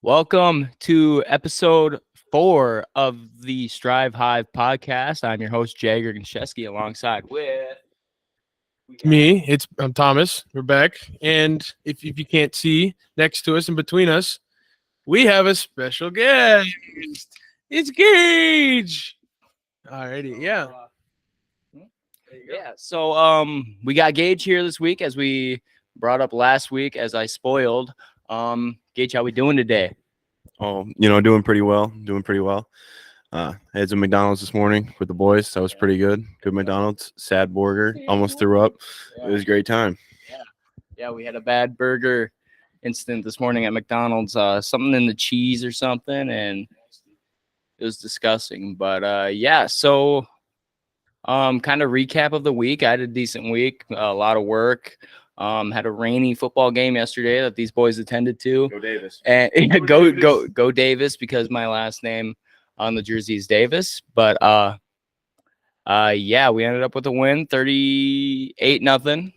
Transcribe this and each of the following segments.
Welcome to episode 4 of the Hive podcast. I'm your host, Jagger and Thomas, alongside with I'm Thomas. We're back. And if you can't see next to us and between us, we have a special guest. It's Gage. Alrighty, yeah. We got Gage here this week, as we brought up last week, as I spoiled. Gage, how we doing today? Oh, doing pretty well. I had some McDonald's this morning with the boys. That was pretty good. Good McDonald's. Sad burger. Almost threw up. It was a great time. Yeah, we had a bad burger incident this morning at McDonald's. Something in the cheese or something, and it was disgusting. But kind of recap of the week. I had a decent week, a lot of work. Had a rainy football game yesterday that these boys attended to. Go Davis. And go Davis, because my last name on the jersey is Davis. But we ended up with a win, 38-0.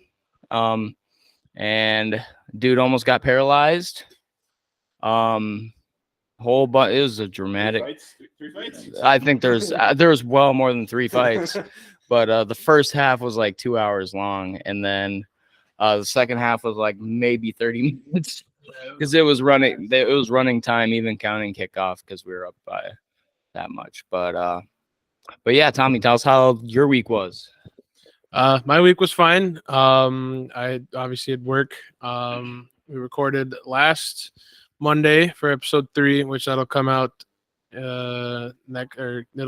And dude almost got paralyzed. It was a dramatic. Three fights? I think there was well more than 3 fights. But the first half was like 2 hours long, and then the second half was like maybe 30 minutes, because it was running time, even counting kickoff, because we were up by that much. But yeah, Tommy, tell us how your week was. My week was fine. I obviously had work. We recorded last Monday for episode 3, which that'll come out it'll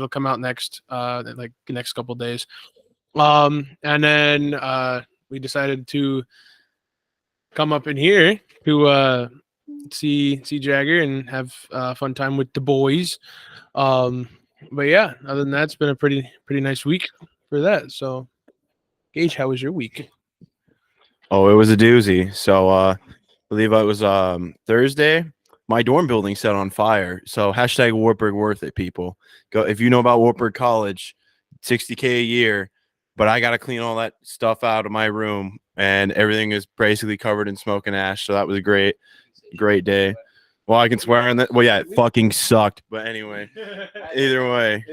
come out next like the next couple days. And then we decided to come up in here to see Jagger and have fun time with the boys. But yeah, other than that, it's been a pretty nice week for that. So, Gage, how was your week? Oh, it was a doozy. So I believe it was Thursday. My dorm building set on fire. So hashtag Wartburg worth it, people. Go if you know about Wartburg College, $60K a year. But I got to clean all that stuff out of my room, and everything is basically covered in smoke and ash. So that was a great day. Well, I can swear on that. Well, yeah, it fucking sucked. But anyway, either way.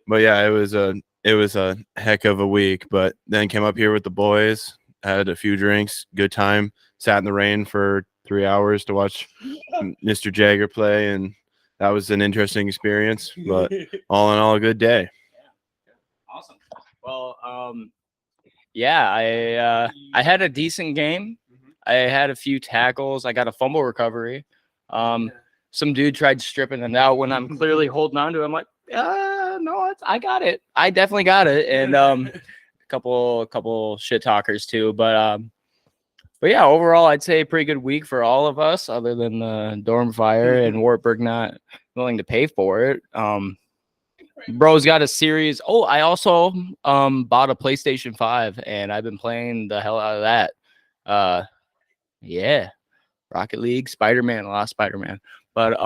But yeah, it was a heck of a week. But then came up here with the boys, had a few drinks, good time, sat in the rain for 3 hours to watch Mr. Jagger play, and that was an interesting experience. But all in all, a good day. Awesome. Well, I had a decent game. I had a few tackles. I got a fumble recovery. Some dude tried stripping it out when I'm clearly holding on to it. I'm like, no, I got it. I definitely got it. And a couple shit talkers too. But yeah, overall, I'd say a pretty good week for all of us, other than the dorm fire and Wartburg not willing to pay for it. Bro's got a series. Oh, I also bought a PlayStation 5, and I've been playing the hell out of that. Yeah, Rocket League, Spider-Man, a lot of Spider-Man. But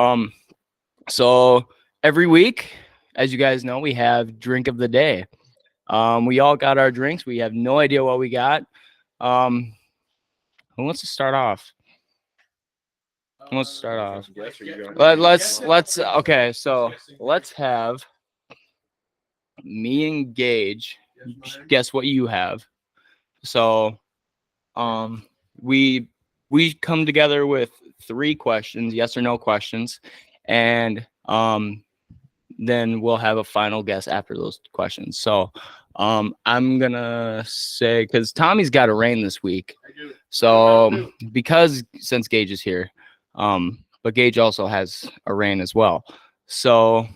so every week, as you guys know, we have drink of the day. We all got our drinks. We have no idea what we got. Who wants to start off? Let's okay, so let's have me and Gage guess what you have. So we come together with 3 questions, yes or no questions, and then we'll have a final guess after those questions. So I'm gonna say, because Tommy's got a rain this week, so since Gage is here, but Gage also has a rain as well. So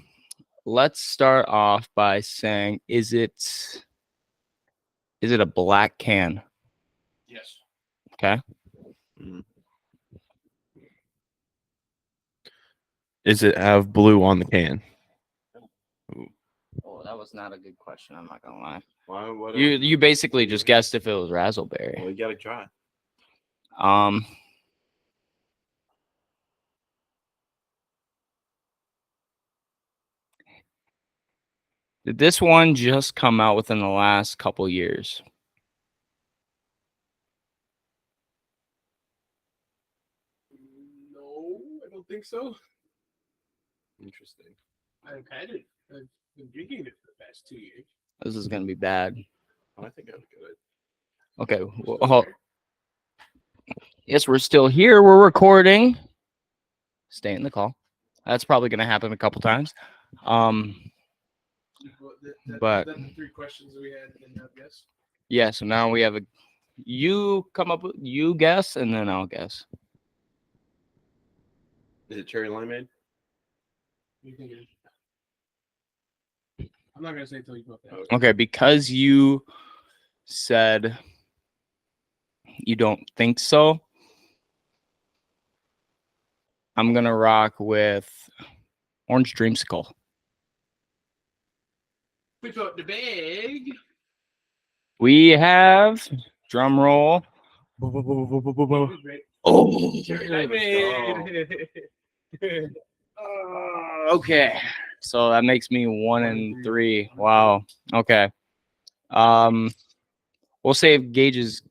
let's start off by saying, is it a black can? Yes. Okay. Does it have blue on the can? Oh, that was not a good question. I'm not gonna lie. Why, You basically just guessed if it was raspberry. Well, you gotta try. Did this one just come out within the last couple years? No, I don't think so. Interesting. I've had it. I've been drinking it for the past 2 years. This is gonna be bad. I think I'm good. Okay. Well, yes, we're still here. We're recording. Stay in the call. That's probably gonna happen a couple times. But that's the 3 questions we had in that guess. yeah. So now we have you come up with you guess, and then I'll guess. Is it cherry limeade? You think it is? I'm not gonna say until you go up there. Okay, because you said you don't think so, I'm gonna rock with orange dreamsicle. Put out the bag. We have drum roll. Oh, okay. So that makes me 1 and 3. Wow. Okay. We'll save Gage's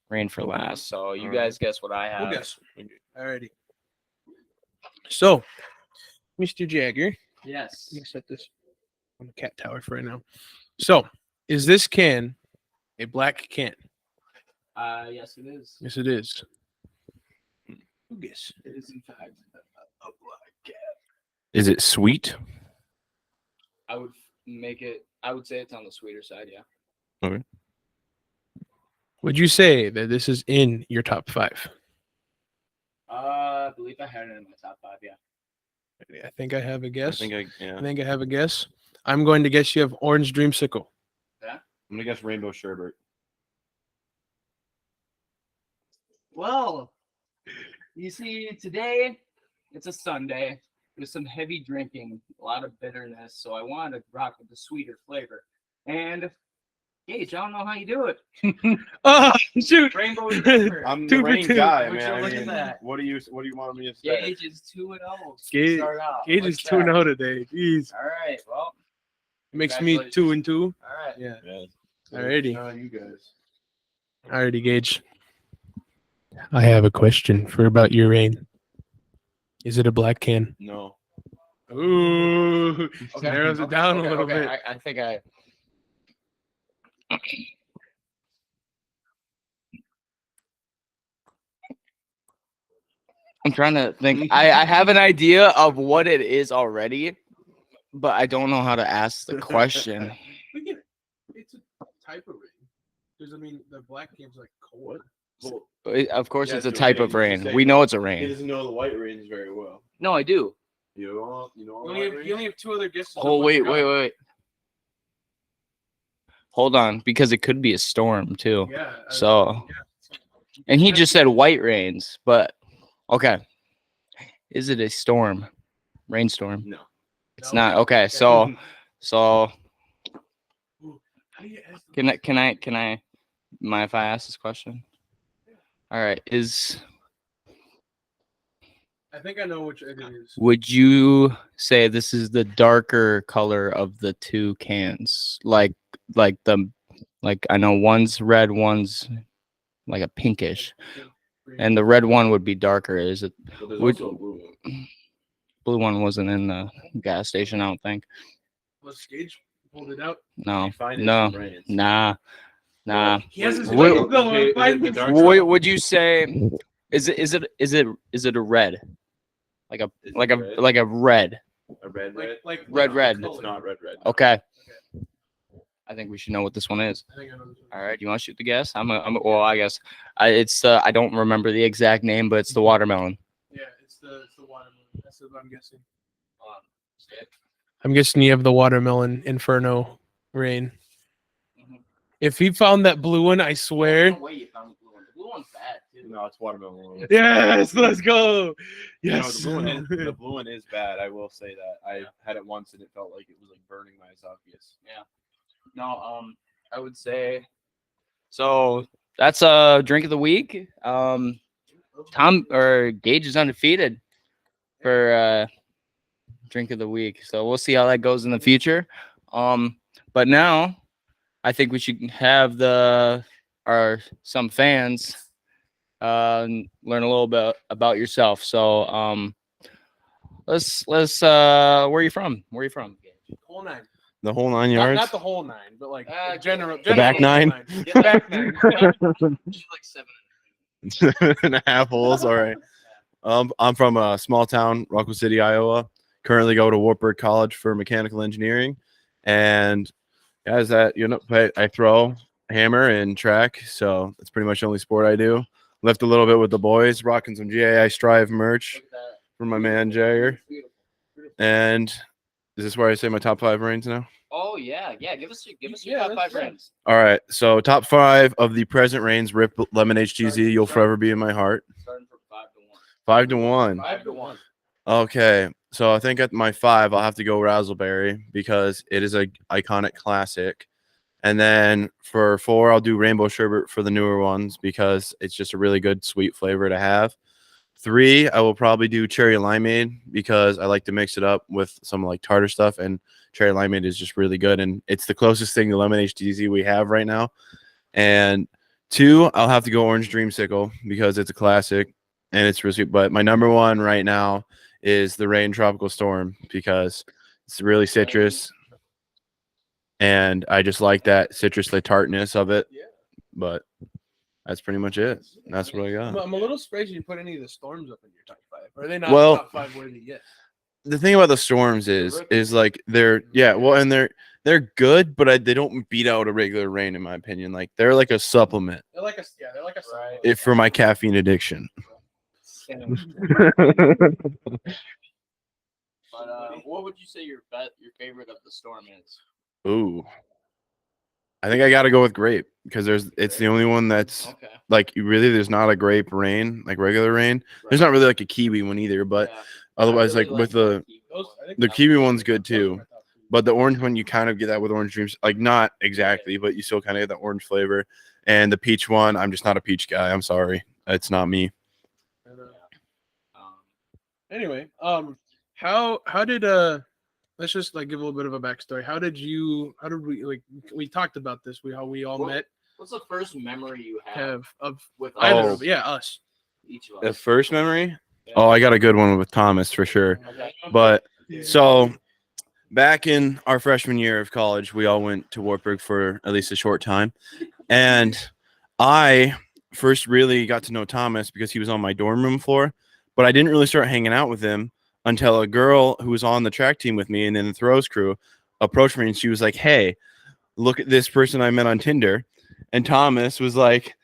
rain for last. So you guys guess what I have. We'll guess. Alrighty. So, Mr. Jagger, Yes. let me set this on the cat tower for right now. So, is this can a black can? Yes, it is. Yes, it is. Who guess? It is in fact a black cat. Is it sweet? I would say it's on the sweeter side, yeah. Would you say that this is in your top 5? I believe I had it in my top 5, yeah. I think I have a guess. I I yeah. think I have a guess. I'm going to guess you have orange dreamsicle. I'm gonna guess rainbow sherbet. Well, you see, today it's a Sunday. There's some heavy drinking, a lot of bitterness, so I wanted to rock with the sweeter flavor. And Gage, I don't know how you do it. Oh, shoot. Rainbow sherbet. I'm Two the for rain two. guy, Would man. you look at that? What do you want me to say? Gage is 2-0. Gage- Start out. Gage What's is 2-0 that? today. Jeez. All right. Well, It makes me 2 and 2. all right. Yeah. Yeah. Alrighty. You guys. Alrighty, Gage. I have a question for about your rain. Is it a black can? No. Ooh, narrows it down a little bit. I think I. I'm trying to think. I have an idea of what it is already, but I don't know how to ask the question. It's a type of rain. Because, I mean, the black can's like cold. Well, Of course, Yeah, it's a it's a type rain. of You rain. say We know it's a he rain. doesn't know the white rains very well. No, I do. You know You all only, white have, you only have 2 other guesses. Oh, on what wait. you got. Hold on, because it could be a storm too. Yeah. So, and he just said white rains, but okay. Is it a storm? Rainstorm? No. It's No? not. Okay, so Ooh, how do you ask them? can I mind if I ask this question? All right. I think I know which it is. Would you say this is the darker color of the 2 cans? Like I know one's red, one's like a pinkish, and the red one would be darker. Is it? But there's Would- also a blue one. Blue one wasn't in the gas station, I don't think. Let's Gage hold it out. No, You find it no, in rains. nah. He has his Wait, way going. okay, Find is it the his- dark What would you say? Is it a red? Like a Is it like a red? like a red. A red. Like Red, red. It's not red. Okay. I think we should know what this one is. I think I know this one. All right, you want to shoot the guess? Well, I guess it's I don't remember the exact name, but it's the watermelon. Yeah, it's the watermelon. That's what I'm guessing. I'm guessing you have the watermelon inferno rain. Mhm. If he found that blue one, I swear. No way you found the blue one. The blue one's bad too. No, it's watermelon. Yes, let's go. No, Yes. the blue one is bad. I will say that. I had it once and it felt like it was like burning my esophagus. No, I would say. So that's a drink of the week. Tom or Gage is undefeated for drink of the week. So we'll see how that goes in the future. But now I think we should have some fans learn a little bit about yourself. So let's where are you from? Where are you from? Whole nine. The whole 9 Not, yards. not the whole nine, but like general. The back whole 9? Yeah, the back nine. Like 7. 7.5 holes. All right. I'm from a small town, Rockville City, Iowa. Currently go to Wartburg College for mechanical engineering, and as that I throw hammer and track, so that's pretty much the only sport I do. Lift a little bit with the boys, rocking some GAI Strive merch from my man Jagger. And is this where I say my top 5 reigns now? Oh yeah. Give us your top 5 reigns. All right, so top 5 of the present reigns. Rip Lemon HGZ, you'll forever be in my heart. Starting from 5-1. 5-1. 5-1. Okay, so I think at my 5, I'll have to go Razzleberry because it is a iconic classic. And then for 4, I'll do Rainbow Sherbet for the newer ones because it's just a really good sweet flavor to have. 3, I will probably do Cherry Limeade because I like to mix it up with some like tartar stuff, and Cherry Limeade is just really good, and it's the closest thing to Lemon HTZ we have right now. And 2, I'll have to go Orange Dreamsicle because it's a classic and it's really sweet. But my number 1 right now is the Rain Tropical Storm because it's really citrus, and I just like that citrusly tartness of it. Yeah. But that's pretty much it. That's what I got. I'm a little surprised you didn't put any of the storms up in your top 5. Are they not Well, top 5 worthy yet? The thing about the storms is like they're they're good, but they don't beat out a regular Rain in my opinion. Like they're like a supplement. They're like a supplement. If for my caffeine addiction. But what would you say your favorite of the storm is? Ooh, I think I got to go with grape because it's the only one that's Okay. like really there's not a grape Rain like regular Rain. There's not really like a kiwi one either, but otherwise really like with the kiwi one's good too. But the orange one, you kind of get that with Orange Dreams. Like, not exactly, but you still kind of get that orange flavor. And the peach one, I'm just not a peach guy. I'm sorry. It's not me. Anyway, how did let's just like give a little bit of a backstory. How did we like we talked about this, how we all met? What's the first memory you have of with either us? us. Each of The us. first memory? Oh, I got a good one with Thomas for sure. Okay. But so back in our freshman year of college, we all went to Wartburg for at least a short time. And I first really got to know Thomas because he was on my dorm room floor, but I didn't really start hanging out with him until a girl who was on the track team with me and in the throws crew approached me, and she was like, "Hey, look at this person I met on Tinder." And Thomas was like,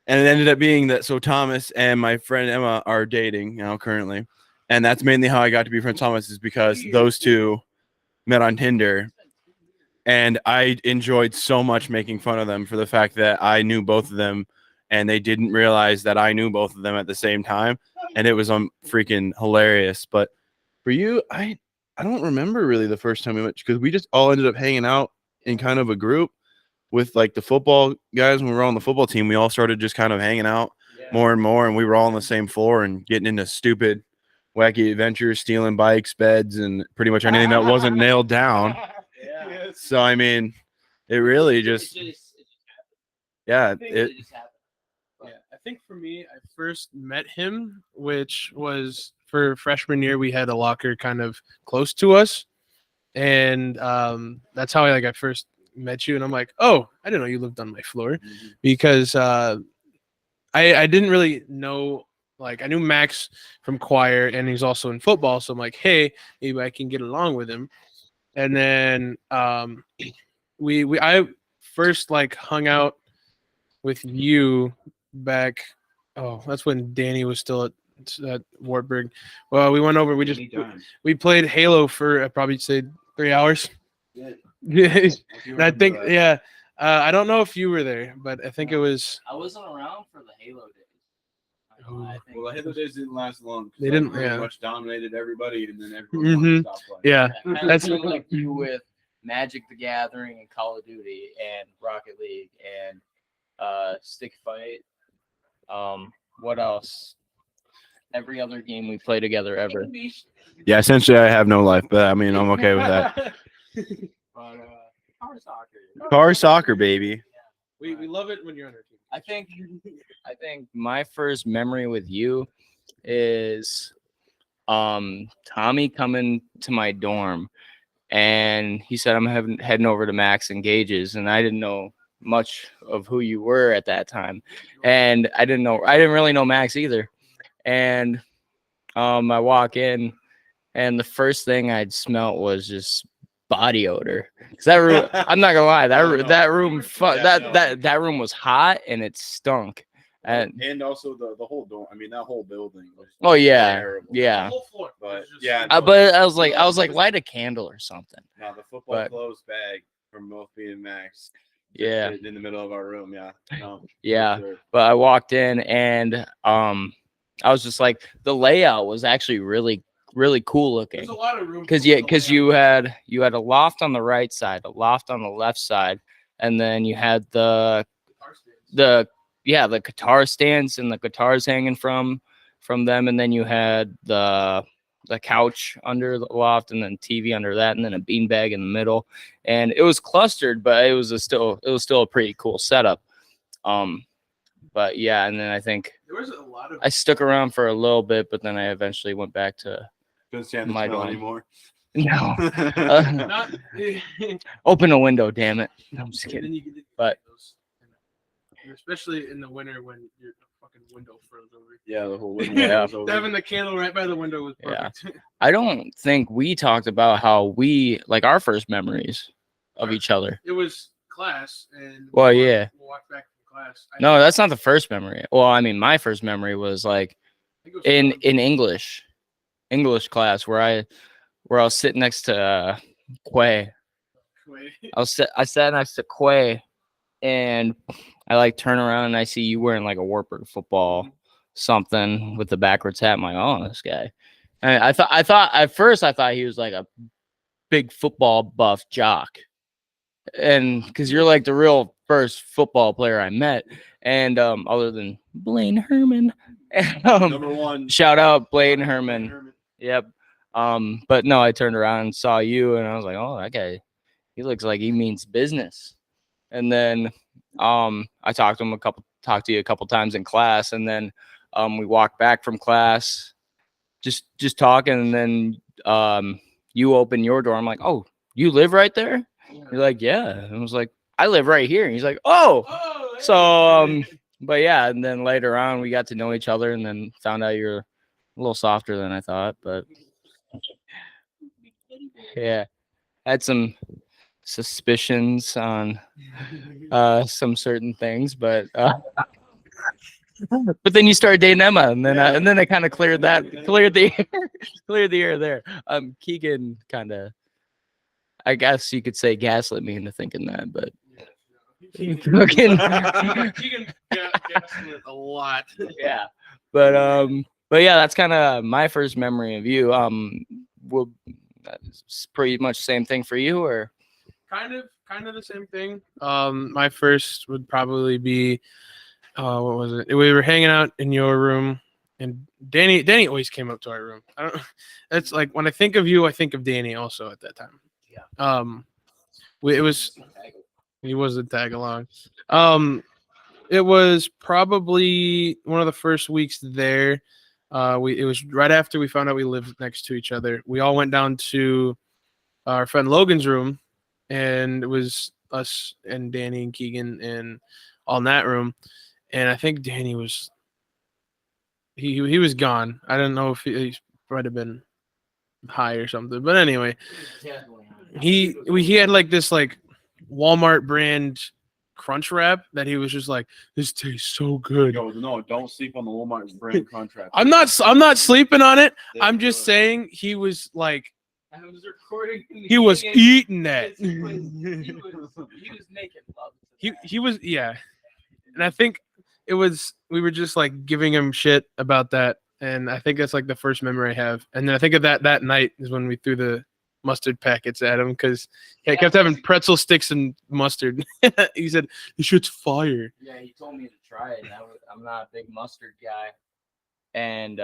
and it ended up being that so Thomas and my friend Emma are dating now currently. And that's mainly how I got to be friends with Thomas, is because those two met on Tinder. And I enjoyed so much making fun of them for the fact that I knew both of them and they didn't realize that I knew both of them at the same time. And it was freaking hilarious. But for you, I don't remember really the first time we went, because we just all ended up hanging out in kind of a group with like the football guys. When we were on the football team, we all started just kind of hanging out more and more, and we were all on the same floor and getting into stupid, wacky adventures, stealing bikes, beds, and pretty much anything that wasn't nailed down. So I mean, it really just I think for me, I first met him, which was for freshman year. We had a locker kind of close to us, and that's how I first met you. And I'm like, oh, I didn't know you lived on my floor, because I didn't really know. Like, I knew Max from choir, and he's also in football, so I'm like, hey, maybe I can get along with him. And then I first hung out with you back. Oh, that's when Danny was still at Wartburg. Well, we went over. We played Halo for I'd probably say 3 hours. Yeah. And I think I don't know if you were there, but I think it was. I wasn't around for the Halo days. Well, the Halo days didn't last long. They didn't. Pretty much dominated everybody, and then everyone stopped playing. Yeah, That's like you with Magic the Gathering and Call of Duty and Rocket League and Stick Fight. What else? Every other game we play together ever. Yeah, essentially, I have no life, but I mean, I'm okay with that. But car soccer. Car soccer, baby. We love it when you're on our team. I think my first memory with you is Tommy coming to my dorm, and he said I'm heading over to Max and Gage's, and I didn't know much of who you were at that time, and I didn't really know Max either. And I walk in, and the first thing I'd smelt was just body odor. 'Cause that room, I'm not gonna lie, that room was hot and it stunk. And also the whole dorm. I mean, that whole building. Was Oh yeah, terrible. yeah. But yeah, But I was like, light a candle or something. now the football clothes bag from both me and Max. Yeah, in the middle of our room. Yeah, no, yeah. for sure. But I walked in, and I was just like, the layout was actually really cool looking. There's a lot of room Because you had a loft on the right side, a loft on the left side, and then you had the guitar stands and the guitars hanging from them, and then you had the couch under the loft, and then TV under that, and then a beanbag in the middle, and it was clustered, but it was still a pretty cool setup. But yeah, and then I think there was a lot of I stuck around for a little bit, but then I eventually went back to Couldn't stand the my smell dorm. anymore. No. not, Open a window, damn it. No, I'm just and then kidding. you get But- those, especially in the winter when your fucking window froze over. Yeah, the whole window Yeah. was over. Having the candle right by the window was Yeah. perfect. I don't think we talked about how we like our first memories of each other. It was class, and Well, yeah. we'll walk back from class. No, that's not the first memory. Well, I mean, my first memory was like I think it was in fun. English class where I was sitting next to Quay. Wait. I sat next to Quay, and I like turn around and I see you wearing like a Warburg football something with the backwards hat. I'm like, oh, this guy. And I thought at first he was like a big football buff jock, and because you're like the real first football player I met, and other than Blaine Herman, Number one. shout out Blaine Herman. Yep. But no, I turned around and saw you, and I was like, oh, that guy, he looks like he means business. And then I talked to you a couple times in class, and then we walked back from class just talking, and then you open your door. I'm like, oh, you live right there? You're like, yeah. And I was like, I live right here. And he's like, oh. So but yeah, and then later on we got to know each other, and then found out you're a little softer than I thought, but yeah, had some suspicions on some certain things, but then you started dating Emma, and then I kind of cleared the air there. Keegan kind of, I guess you could say, gaslit me into thinking that, but Keegan got gaslit a lot. yeah, but yeah, that's kind of my first memory of you. It's pretty much the same thing for you, or Kind of the same thing. My first would probably be what was it? We were hanging out in your room, and Danny always came up to our room. I don't. That's like when I think of you, I think of Danny also at that time. Yeah. He was a tag along. It was probably one of the first weeks there. It was right after we found out we lived next to each other. We all went down to our friend Logan's room, and it was us and Danny and Keegan and all in that room. And I think Danny was he was gone. I don't know if he might have been high or something, but anyway, he had like this like Walmart brand crunch wrap that he was just like, this tastes so good. Yo, no, don't sleep on the Walmart brand crunch wrap. I'm not sleeping on it. I'm just saying he was like, I was recording. he was eating that. He was making love. He was, yeah. And I think we were just like giving him shit about that. And I think that's like the first memory I have. And then I think of that night is when we threw the mustard packets at him because he kept having pretzel sticks and mustard. He said, this shit's fire. Yeah, he told me to try it. And I'm not a big mustard guy. And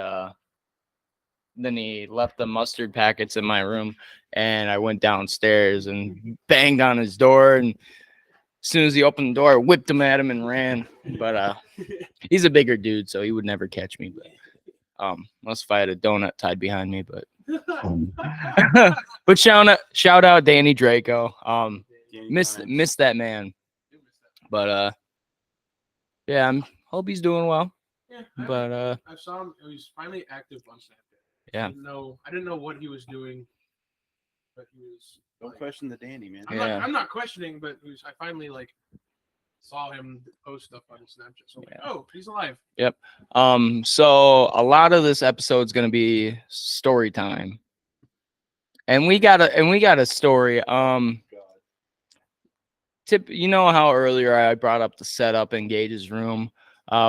then he left the mustard packets in my room, and I went downstairs and banged on his door. And as soon as he opened the door, I whipped him at him and ran. But he's a bigger dude, so he would never catch me. But Unless if I had a donut tied behind me, but but shout out Danny Draco. Miss that man. But yeah, hope he's doing well. Yeah, But I saw him. He was finally active on Snapchat. Yeah. I didn't know what he was doing, but he was. Don't question the Danny, man. I'm not questioning, but I finally like saw him post stuff on Snapchat. So I'm like, oh, he's alive. Yep. So a lot of this episode is gonna be story time, and we got a story. You know how earlier I brought up the setup in Gage's room.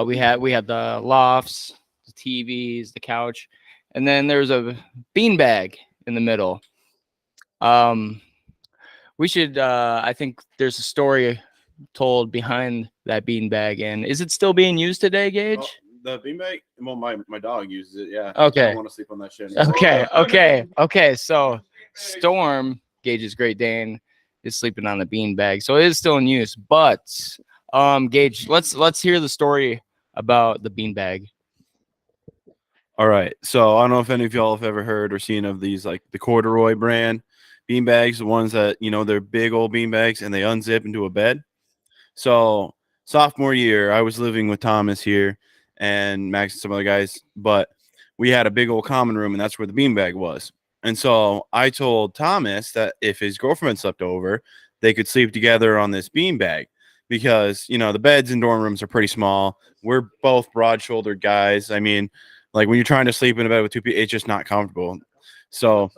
We had the lofts, the TVs, the couch, and then there's a beanbag in the middle. We should. I think there's a story told behind that beanbag, and is it still being used today, Gage? The beanbag? Well, my dog uses it. Yeah. Okay. I don't want to sleep on that shit anymore. Okay. So Storm, Gage's Great Dane, is sleeping on the beanbag, so it is still in use. But Gage, let's hear the story about the beanbag. All right. So I don't know if any of y'all have ever heard or seen of these, like the corduroy brand beanbags, the ones that, they're big old beanbags and they unzip into a bed. So sophomore year, I was living with Thomas here and Max and some other guys, but we had a big old common room and that's where the beanbag was. And so I told Thomas that if his girlfriend slept over, they could sleep together on this beanbag because, the beds in dorm rooms are pretty small. We're both broad-shouldered guys. I mean, like when you're trying to sleep in a bed with two people, it's just not comfortable. So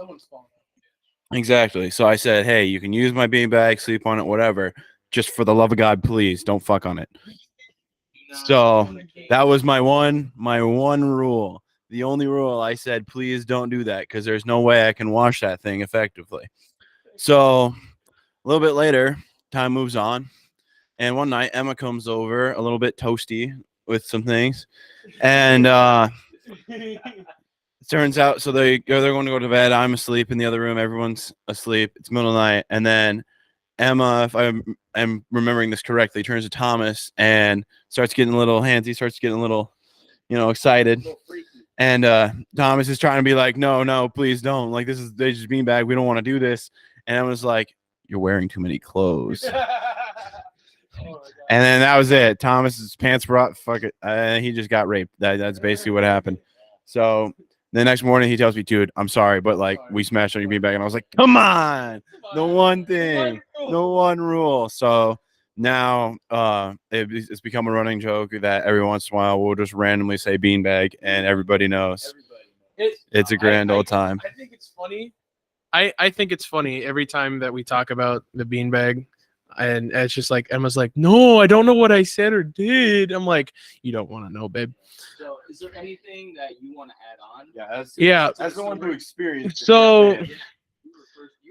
exactly. So I said, hey, you can use my beanbag, sleep on it, whatever. Just for the love of God, please don't fuck on it. So that was my one rule. The only rule. I said, please don't do that because there's no way I can wash that thing effectively. So a little bit later, time moves on. And one night, Emma comes over a little bit toasty with some things. And it turns out, so they're going to go to bed. I'm asleep in the other room. Everyone's asleep. It's middle of the night. And then Emma, if I'm remembering this correctly, turns to Thomas and starts getting a little handsy, starts getting a little, excited. And Thomas is trying to be like, no, please don't. Like, this is just beanbag. We don't want to do this. And Emma's like, you're wearing too many clothes. And then that was it. Thomas's pants were up. Fuck it. He just got raped. That's basically what happened. So the next morning he tells me, dude, I'm sorry, but like we smashed on your beanbag. And I was like, come on. The one thing. The one rule. So now it's become a running joke that every once in a while we'll just randomly say beanbag and everybody knows. It's a grand old time. I think it's funny. I think it's funny every time that we talk about the beanbag. And it's just like Emma's like, no, I don't know what I said or did. I'm like, you don't want to know, babe. So, is there anything that you want to add on? Yeah, as the one who experienced. So, you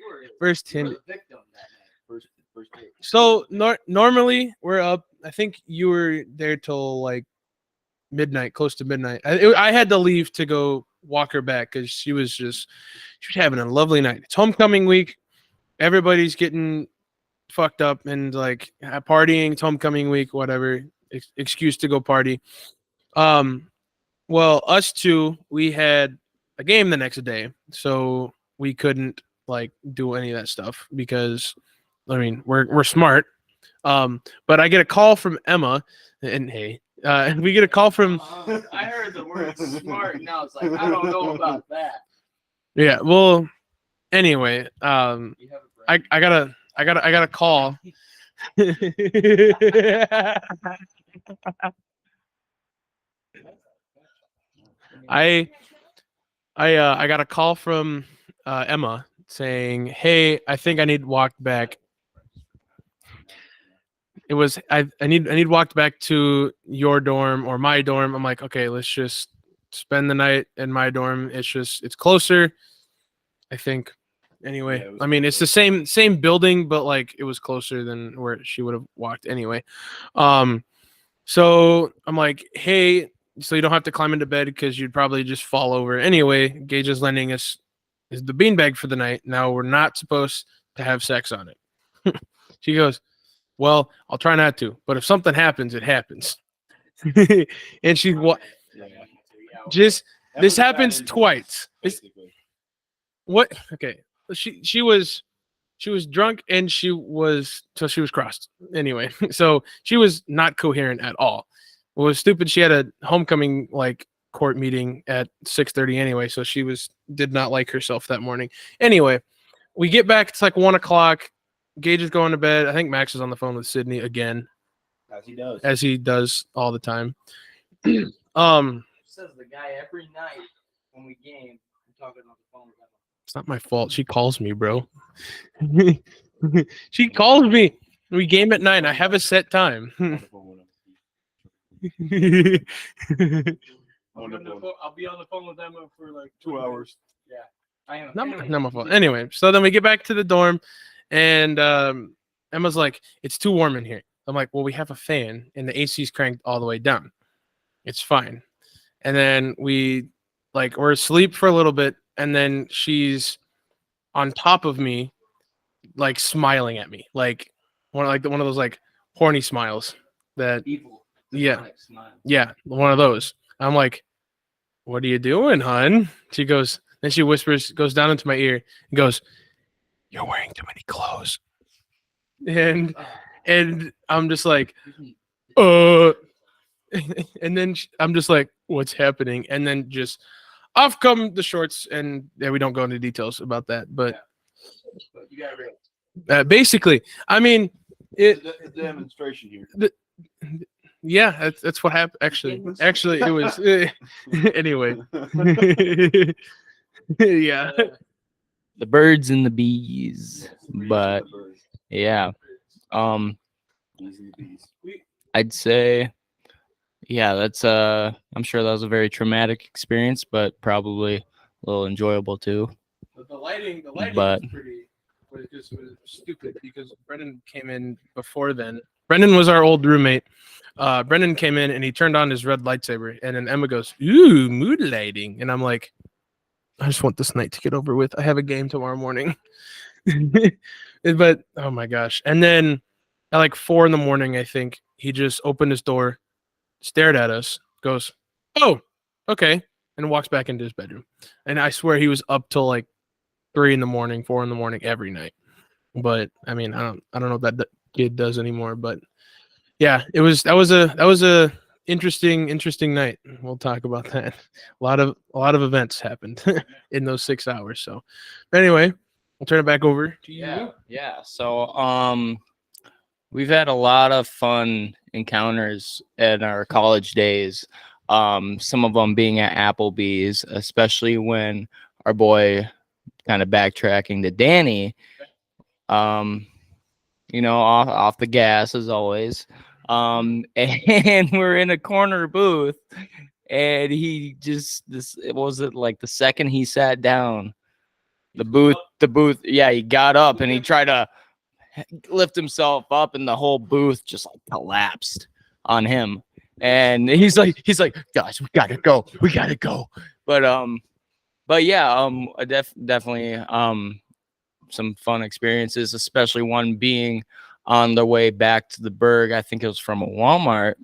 were first the hint. victim that night. First date. So normally we're up. I think you were there till like midnight, close to midnight. I had to leave to go walk her back because she was having a lovely night. It's homecoming week. Everybody's getting fucked up and like partying. It's homecoming week, whatever excuse to go party. Well, us two, we had a game the next day, so we couldn't like do any of that stuff because I mean we're smart. But I get a call from Emma, and hey, we get a call from. I heard the word smart. Now it's like I don't know about that. Yeah. Well. Anyway. I got a call. I got a call from Emma saying, "Hey, I think I need walked back." It was I need walked back to your dorm or my dorm. I'm like, okay, let's just spend the night in my dorm. It's closer, I think. Anyway, I mean, it's the same building, but like it was closer than where she would have walked anyway. So I'm like, hey, so you don't have to climb into bed because you'd probably just fall over anyway. Gage is lending us is the beanbag for the night. Now we're not supposed to have sex on it. She goes, well, I'll try not to, but if something happens, it happens. And she just This happens twice. What? Okay. She was drunk and she was crossed. Anyway, so she was not coherent at all. What was stupid, she had a homecoming like court meeting at 6:30 anyway, so she did not like herself that morning. Anyway, we get back, it's like 1:00. Gage is going to bed. I think Max is on the phone with Sydney again. As he does all the time. Says the guy every night when we game, I'm talking on the phone with him. It's not my fault. She calls me, bro. She calls me. We game at 9. I have a set time. I'll be on the phone with Emma for like 2 hours. Yeah. I am. Not my fault. Anyway, so then we get back to the dorm and Emma's like, it's too warm in here. I'm like, well, we have a fan and the AC's cranked all the way down. It's fine. And then we're asleep for a little bit, and then she's on top of me, like smiling at me, like one of those like horny smiles that Evil. Yeah, one of those. I'm like, what are you doing, hun? She goes, then she whispers, goes down into my ear and goes, you're wearing too many clothes. And I'm just like, and then I'm just like, what's happening? And then just off come the shorts, and we don't go into details about that, but you got it. Basically, I mean, It's a demonstration here. Yeah, that's what happened. Actually, it was anyway. Yeah, The birds and the bees, but yeah, I'd say, yeah, that's I'm sure that was a very traumatic experience, but probably a little enjoyable too. But the lighting But- was stupid because Brendan came in before then. Brendan was our old roommate. Brendan came in and he turned on his red lightsaber, and then Emma goes, "Ooh, mood lighting," and I'm like, I just want this night to get over with. I have a game tomorrow morning. But oh my gosh! And then at like 4 a.m, I think he just opened his door, stared at us, goes, "Oh, okay," and walks back into his bedroom. And I swear he was up till like 3 a.m, 4 a.m, every night. But I mean, I don't know what that kid does anymore. But yeah, that was a interesting night. We'll talk about that. A lot of events happened in those 6 hours. So anyway, I'll turn it back over to you. Yeah. So we've had a lot of fun encounters in our college days. Some of them being at Applebee's, especially when our boy, kind of backtracking to Danny, off the gas as always. And we're in a corner booth, and he just the second he sat down, the booth, yeah, he got up and he tried to lift himself up, and the whole booth just like collapsed on him. And he's like, guys, we gotta go. But yeah, definitely some fun experiences, especially one being on the way back to the Berg. I think it was from a Walmart,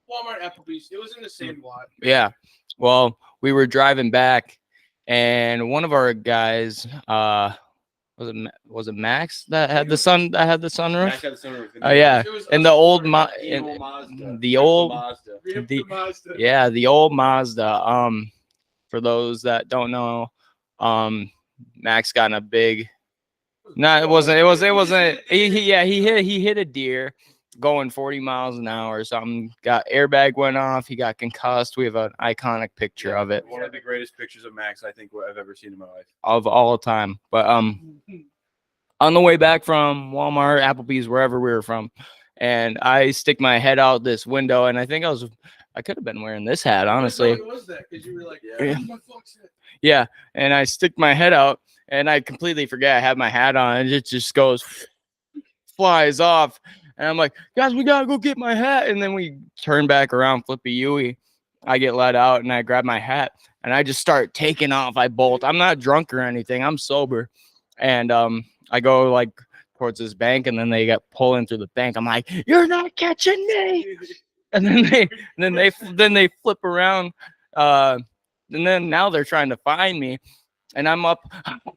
Applebee's. It was in the same lot. Yeah. Well, we were driving back, and one of our guys, was it Max that had the sunroof? Max had the sunroof. Oh yeah, and the old Mazda. the old Mazda. For those that don't know, Max got in a big. No, it wasn't. He hit a deer going 40 miles an hour. Something got airbag went off. He got concussed. We have an iconic picture of it. One of the greatest pictures of Max I think I've ever seen in my life. Of all time. But on the way back from Walmart, Applebee's, wherever we were from, and I stick my head out this window, and I think I could have been wearing this hat, honestly. What was that? Because you were like, yeah, and I stick my head out, and I completely forget I have my hat on, and it just flies off. And I'm like, guys, we gotta go get my hat. And then we turn back around, flippy Yui. I get let out, and I grab my hat, and I just start taking off. I bolt. I'm not drunk or anything. I'm sober. And I go like towards this bank, and then they get pulling through the bank. I'm like, you're not catching me. And then they flip around. And then now they're trying to find me, and I'm up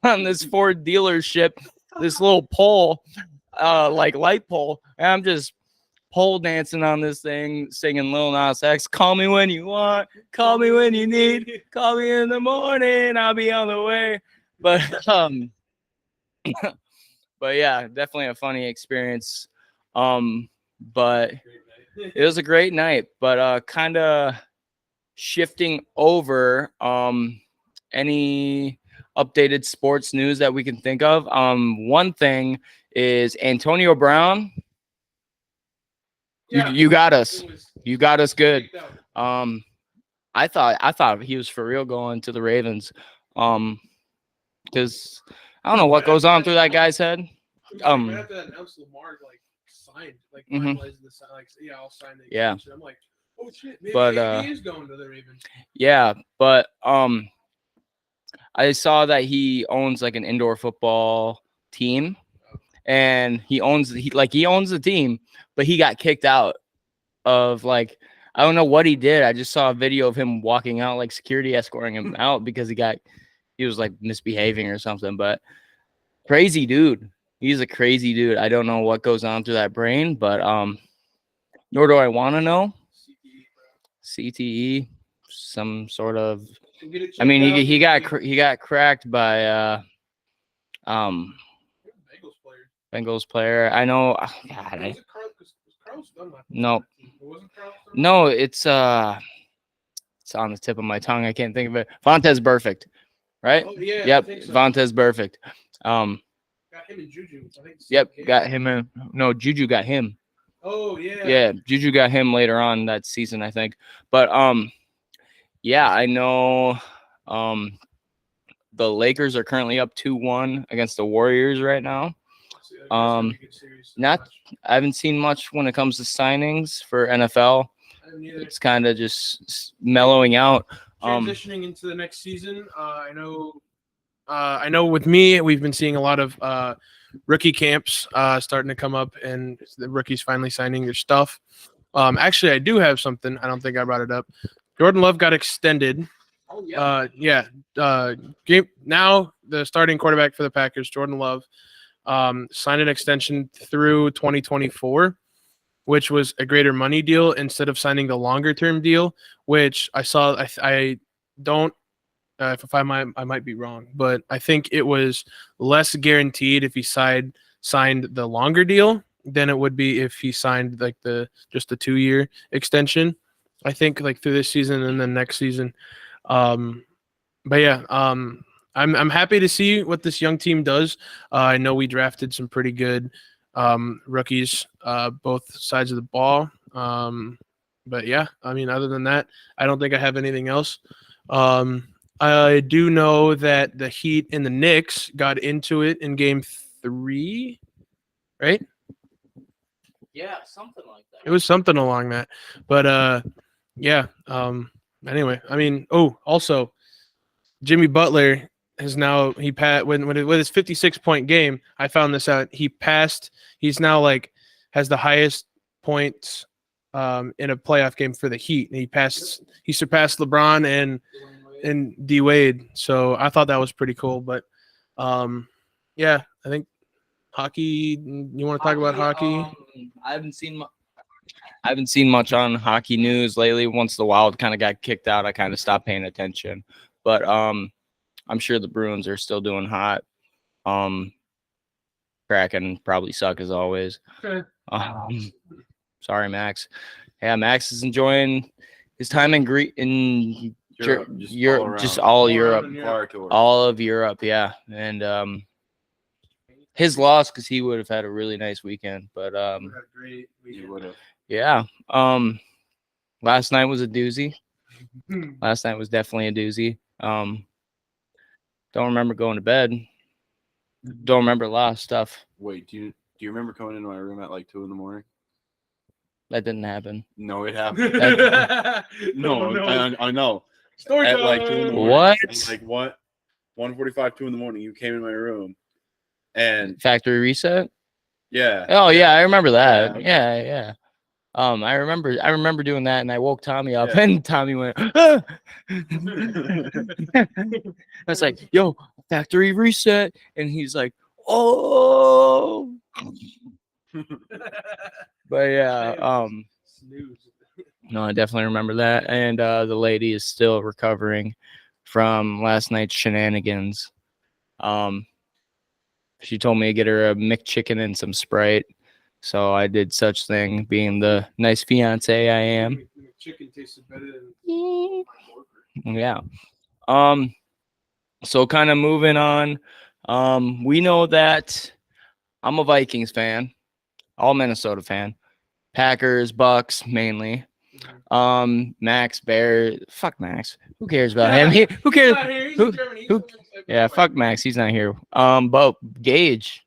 on this Ford dealership, this little pole, like light pole, and I'm just pole dancing on this thing, singing Lil Nas X. Call me when you want, call me when you need, call me in the morning, I'll be on the way. But but yeah, definitely a funny experience. But it was a great night. But kind of shifting over, any updated sports news that we can think of. One thing is Antonio Brown. You got us. You got us good. I thought he was for real going to the Ravens. Because I don't know what goes on through that guy's head. Right after that announced Lamar signed, finalized the sign, I'll sign the extension. I'm like, oh shit, maybe he is going to the Ravens. Yeah, but I saw that he owns like an indoor football team, and he owns the team, but he got kicked out of I don't know what he did. I just saw a video of him walking out, like security escorting him out because he was like misbehaving or something. But crazy dude. He's a crazy dude. I don't know what goes on through that brain, but nor do I want to know. CTE, some sort of. I mean, he got cracked by Bengals player. I know. God, no, it's on the tip of my tongue. I can't think of it. Vontez Perfect, right? Oh, yeah, yep, so. Vontez Perfect. Got him and Juju. I think yep, got him. No, Juju got him. Oh yeah. Yeah, Juju got him later on that season, I think. But yeah, I know. The Lakers are currently up 2-1 against the Warriors right now. I haven't seen much when it comes to signings for NFL. It's kind of just mellowing out. Transitioning into the next season, I know with me, we've been seeing a lot of rookie camps starting to come up, and the rookies finally signing their stuff. Actually, I do have something. I don't think I brought it up. Jordan Love got extended. Oh yeah. Now the starting quarterback for the Packers, Jordan Love, signed an extension through 2024, which was a greater money deal instead of signing the longer term deal, which I saw. I don't. If I might be wrong, but I think it was less guaranteed if he signed the longer deal than it would be if he signed just the 2-year extension. I think through this season and then next season. But yeah, I'm happy to see what this young team does. I know we drafted some pretty good rookies, both sides of the ball. But yeah, I mean, other than that, I don't think I have anything else. I do know that the Heat and the Knicks got into it in Game 3, right? Yeah, something like that. It was something along that. But yeah. Anyway, I mean, also, Jimmy Butler has now with his 56-point game. I found this out. He passed. He's now has the highest points in a playoff game for the Heat. He surpassed LeBron and D Wade. So I thought that was pretty cool. But yeah, I think hockey. You want to talk about hockey? I haven't seen much on hockey news lately. Once the Wild kind of got kicked out, I kind of stopped paying attention. But I'm sure the Bruins are still doing hot. Kraken probably suck as always. Okay. Sorry, Max. Yeah, Max is enjoying his time in Europe, all of Europe, yeah. And his loss because he would have had a really nice weekend. But yeah. Last night was a doozy. Last night was definitely a doozy. Don't remember going to bed. Don't remember a lot of stuff. Wait, do you remember coming into my room at 2 a.m? That didn't happen. No, it happened. No. I know. Story at time. 2 a.m. What? 1:45, 2 a.m. You came in my room, and Factory reset. yeah. Oh yeah, I remember that. Yeah. I remember doing that, and I woke Tommy up, and Tommy went. "Ah!" I was like, "Yo, factory reset," and he's like, "Oh." But yeah, no, I definitely remember that, and the lady is still recovering from last night's shenanigans. She told me to get her a McChicken and some Sprite. So I did such thing, being the nice fiance I am. Chicken tasted better than Yeah. So kind of moving on. We know that I'm a Vikings fan, all Minnesota fan. Packers, Bucks mainly. Max, Bear, fuck Max. Who cares about him? Who cares? Yeah, fuck Max. He's not here. But Gage.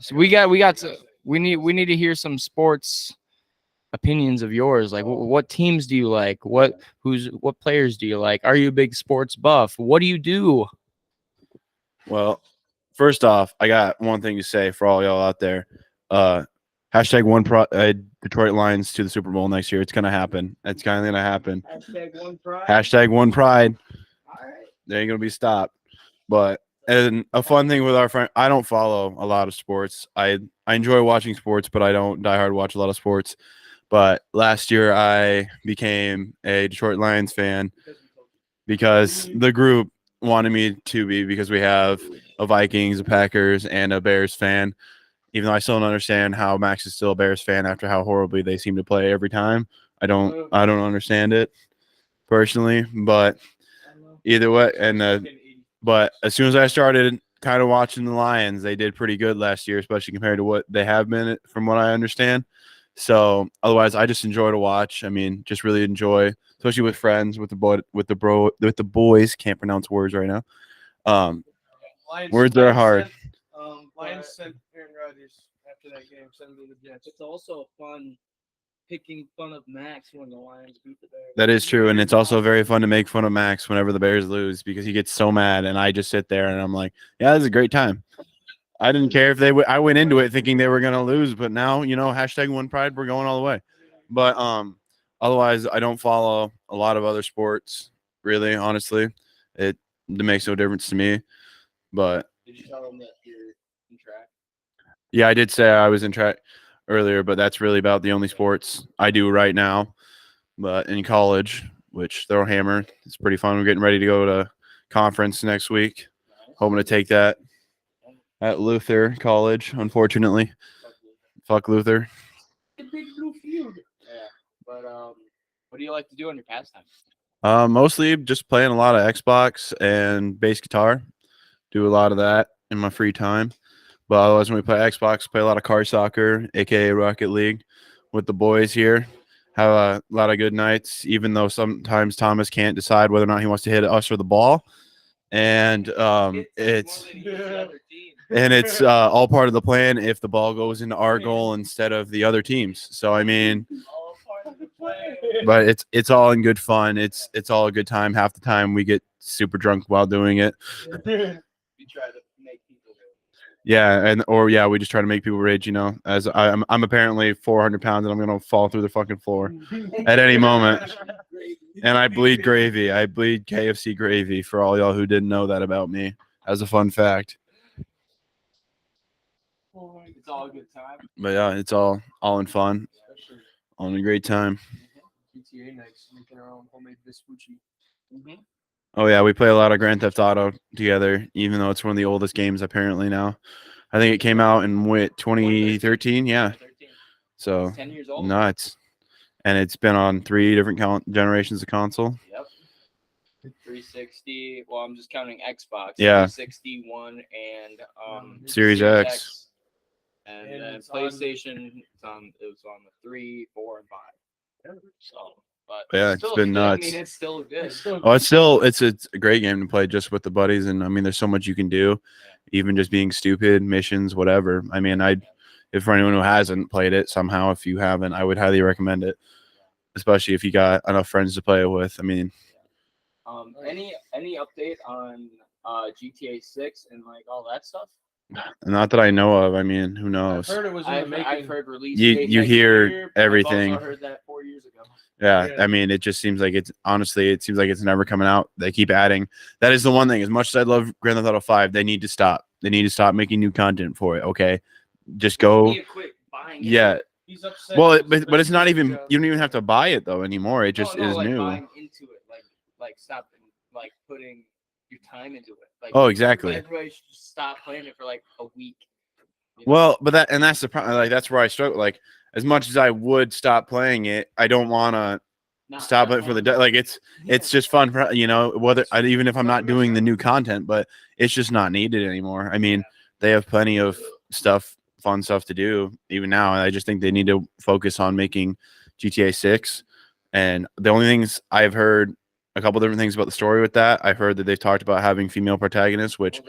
So we need to hear some sports opinions of yours. Like, what teams do you like? What players do you like? Are you a big sports buff? What do you do? Well, first off, I got one thing to say for all y'all out there. Hashtag Detroit Lions to the Super Bowl next year. It's gonna happen. It's kind of gonna happen. Hashtag one pride. All right. They ain't gonna be stopped. But and a fun thing with our friend, I don't follow a lot of sports. I enjoy watching sports, but I don't diehard watch a lot of sports. But last year I became a Detroit Lions fan because the group wanted me to be, because we have a Vikings, a Packers, and a Bears fan. Even though I still don't understand how Max is still a Bears fan after how horribly they seem to play every time. I don't understand it personally, but either way, but as soon as I started kind of watching the Lions, they did pretty good last year, especially compared to what they have been, from what I understand. So otherwise, I just enjoy to watch. I mean, just really enjoy, especially with friends, with the boys. Can't pronounce words right now. Words are hard. Lions sent Aaron Rodgers after that game. Sent him to the Jets. It's also fun picking fun of Max when the Lions beat the Bears. That is true, and it's also very fun to make fun of Max whenever the Bears lose, because he gets so mad, and I just sit there and I'm like, yeah, this is a great time. I didn't care if I went into it thinking they were gonna lose, but now, hashtag one pride, we're going all the way. But otherwise, I don't follow a lot of other sports, really, honestly. It makes no difference to me. But Did you tell them that you're in track? yeah, I did say I was in track earlier, but that's really about the only sports I do right now. But in college, which throw hammer, it's pretty fun. We're getting ready to go to conference next week. Hoping to take that at Luther College, unfortunately. Fuck Luther. The big blue field. Yeah, but what do you like to do on your pastime? Mostly just playing a lot of Xbox and bass guitar. Do a lot of that in my free time. But otherwise, when we play Xbox, play a lot of car soccer, aka Rocket League, with the boys here. Have a lot of good nights, even though sometimes Thomas can't decide whether or not he wants to hit us or the ball. And it's all part of the plan if the ball goes into our goal instead of the other team's. So I mean, but it's all in good fun. It's all a good time. Half the time we get super drunk while doing it. We try to make people. Yeah, we just try to make people rage. As I'm apparently 400 pounds and I'm gonna fall through the fucking floor at any moment. And I bleed gravy. I bleed KFC gravy, for all y'all who didn't know that about me. As a fun fact. It's all a good time. But yeah, it's all in fun. All in a great time. GTA nights, making our own homemade Vespucci. Oh yeah, we play a lot of Grand Theft Auto together, even though it's one of the oldest games apparently now. I think it came out in 2013. Yeah. So 10 years old. nuts. And it's been on 3 different generations of console. Yep. 360. Well, I'm just counting Xbox. Yeah. 361 and Series X. And then PlayStation. It was on the 3, 4, and 5. So, but Yeah, it's been nuts. I mean, it's still good. It's a great game to play just with the buddies, and I mean, there's so much you can do, even just being stupid, missions, whatever. I mean, if for anyone who hasn't played it somehow, if you haven't, I would highly recommend it, especially if you got enough friends to play it with. I mean, any update on GTA 6 and like all that stuff? Not that I know of. I mean, who I've knows? heard it was in the I've making. heard release You- date you next hear year, but everything. I've also heard that 4 years ago. Yeah, Yeah. I mean, it just seems like it's honestly, it seems like it's never coming out. They keep adding. That is the one thing. As much as I love Grand Theft Auto 5, they need to stop. They need to stop making new content for it. Okay, just go. Need to quit buying it. Yeah. He's upset. Well, because but it's not good even. job. You don't even have to buy it though anymore. It just no, is like new. buying into it, like stop like putting your time into it. Like, Oh, exactly. Everybody should just stop playing it for like a week. you know? Well, but that's the problem. Like that's where I struggle. Like as much as I would stop playing it, I don't want to Not stop that it for the fun. like it's just fun for whether even if I'm not doing the new content, but it's just not needed anymore. I mean, they have plenty of fun stuff to do even now, and I just think they need to focus on making GTA 6. And the only things I've heard a couple different things about the story with that, I've heard that they've talked about having female protagonists, which